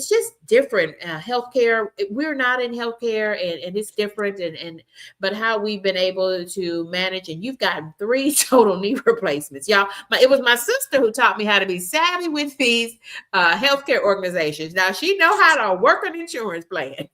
just different. Healthcare, we're not in healthcare, and it's different, and but how we've been able to manage. And you've gotten 3 total knee replacements, y'all. It was my sister who taught me how to be savvy with these healthcare organizations. Now she know how to work an insurance plan.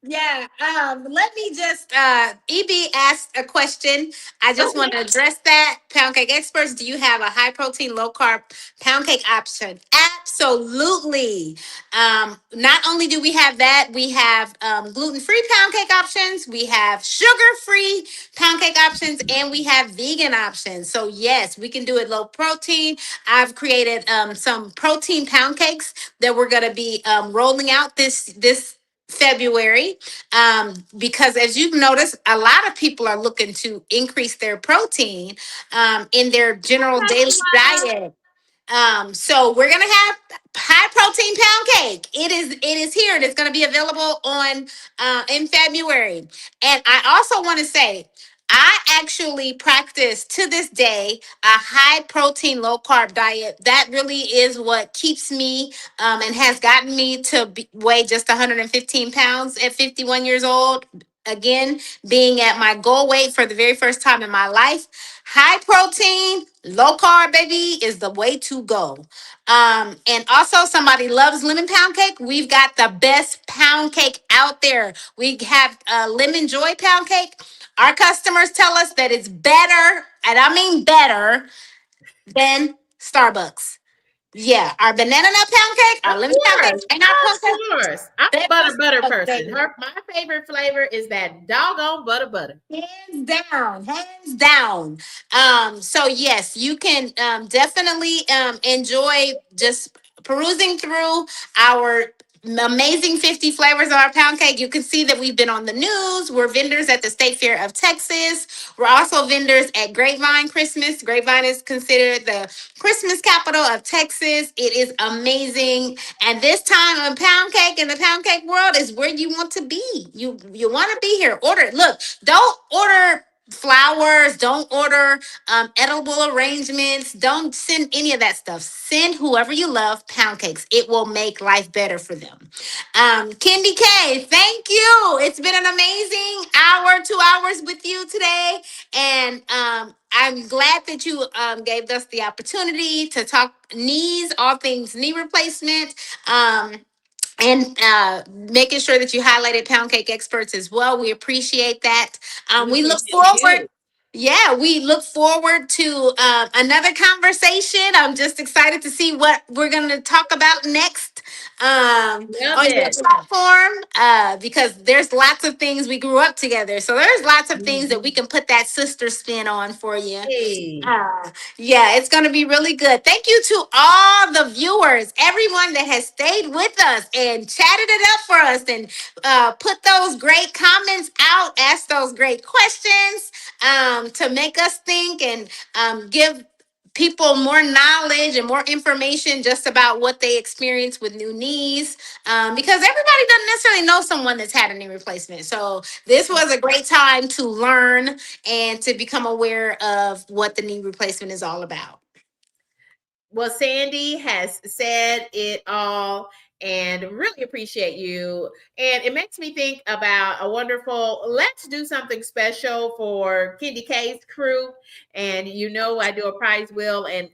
Yeah. Let me just EB asked a question. I just want Okay. to address that. Pound cake experts, do you have a high protein, low carb pound cake option? Absolutely. Not only do we have that, we have gluten free pound cake options, we have sugar free pound cake options, and we have vegan options. So yes, we can do it low protein. I've created some protein pound cakes that we're going to be rolling out this February, because as you've noticed, a lot of people are looking to increase their protein in their general daily diet. So we're gonna have high protein pound cake. It is here, and it's gonna be available on in February. And I also want to say, I actually practice to this day a high protein, low carb diet. That really is what keeps me and has gotten me to weigh just 115 pounds at 51 years old. Again, being at my goal weight for the very first time in my life. High protein, low carb, baby, is the way to go. And also, somebody loves lemon pound cake. We've got the best pound cake out there. We have lemon joy pound cake. Our customers tell us that it's better, and I mean better, than Starbucks. Yeah, our banana nut pound cake, Of our lemon pound cake, course, and our pound of cake, course. I'm a they're butter just person. amazing. My favorite flavor is that doggone butter. Hands down, hands down. So yes, you can definitely enjoy just perusing through our amazing 50 flavors of our pound cake. You can see that we've been on the news. We're vendors at the State Fair of Texas. We're also vendors at Grapevine Christmas. Grapevine is considered the Christmas capital of Texas. It is amazing. And this time of pound cake in the pound cake world is where you want to be. You want to be here. Order it. Look, don't order flowers, don't order edible arrangements, don't send any of that stuff. Send whoever you love pound cakes. It will make life better for them. KendyK, thank you. It's been an amazing hour, 2 hours with you today. And I'm glad that you gave us the opportunity to talk knees, all things knee replacement. And making sure that you highlighted pound cake experts as well. We appreciate that. We We look appreciate forward. you. Yeah, we look forward to another conversation. I'm just excited to see what we're going to talk about next Love on your it. platform, because there's lots of things. We grew up together. So there's lots of things that we can put that sister spin on for you. Hey, Yeah, it's going to be really good. Thank you to all the viewers, everyone that has stayed with us and chatted it up for us, and put those great comments out, asked those great questions to make us think, and give people more knowledge and more information just about what they experience with new knees, because everybody doesn't necessarily know someone that's had a knee replacement. So this was a great time to learn and to become aware of what the knee replacement is all about. well, Sandy has said it all, and really appreciate you. And it makes me think about a wonderful, let's do something special for KendyK's crew. And I do a prize wheel, and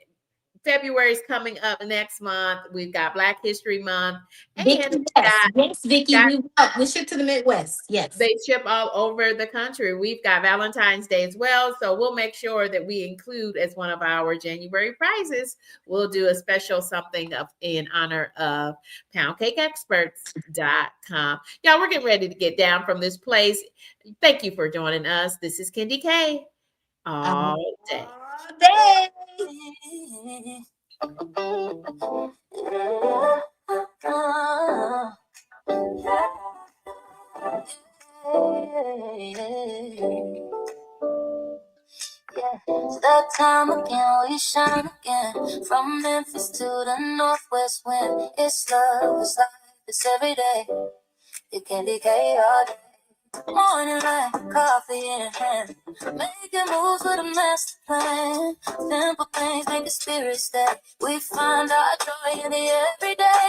February is coming up next month. We've got Black History Month, and Vicky, yes, yes, Vicky, got we will. We ship to the Midwest. Yes. they ship all over the country. We've got Valentine's Day as well. So we'll make sure that we include as one of our January prizes. We'll do a special something in honor of poundcakeexperts.com. Y'all, we're getting ready to get down from this place. Thank you for joining us. This is KendyK All all day. day. Yeah, it's that time again, we shine again. From Memphis to the Northwest wind. It's love, it's life, it's every day. You KendyK all day. Morning light, coffee in hand. Making moves with a master plan. Simple things make the spirit stay. We find our joy in the everyday.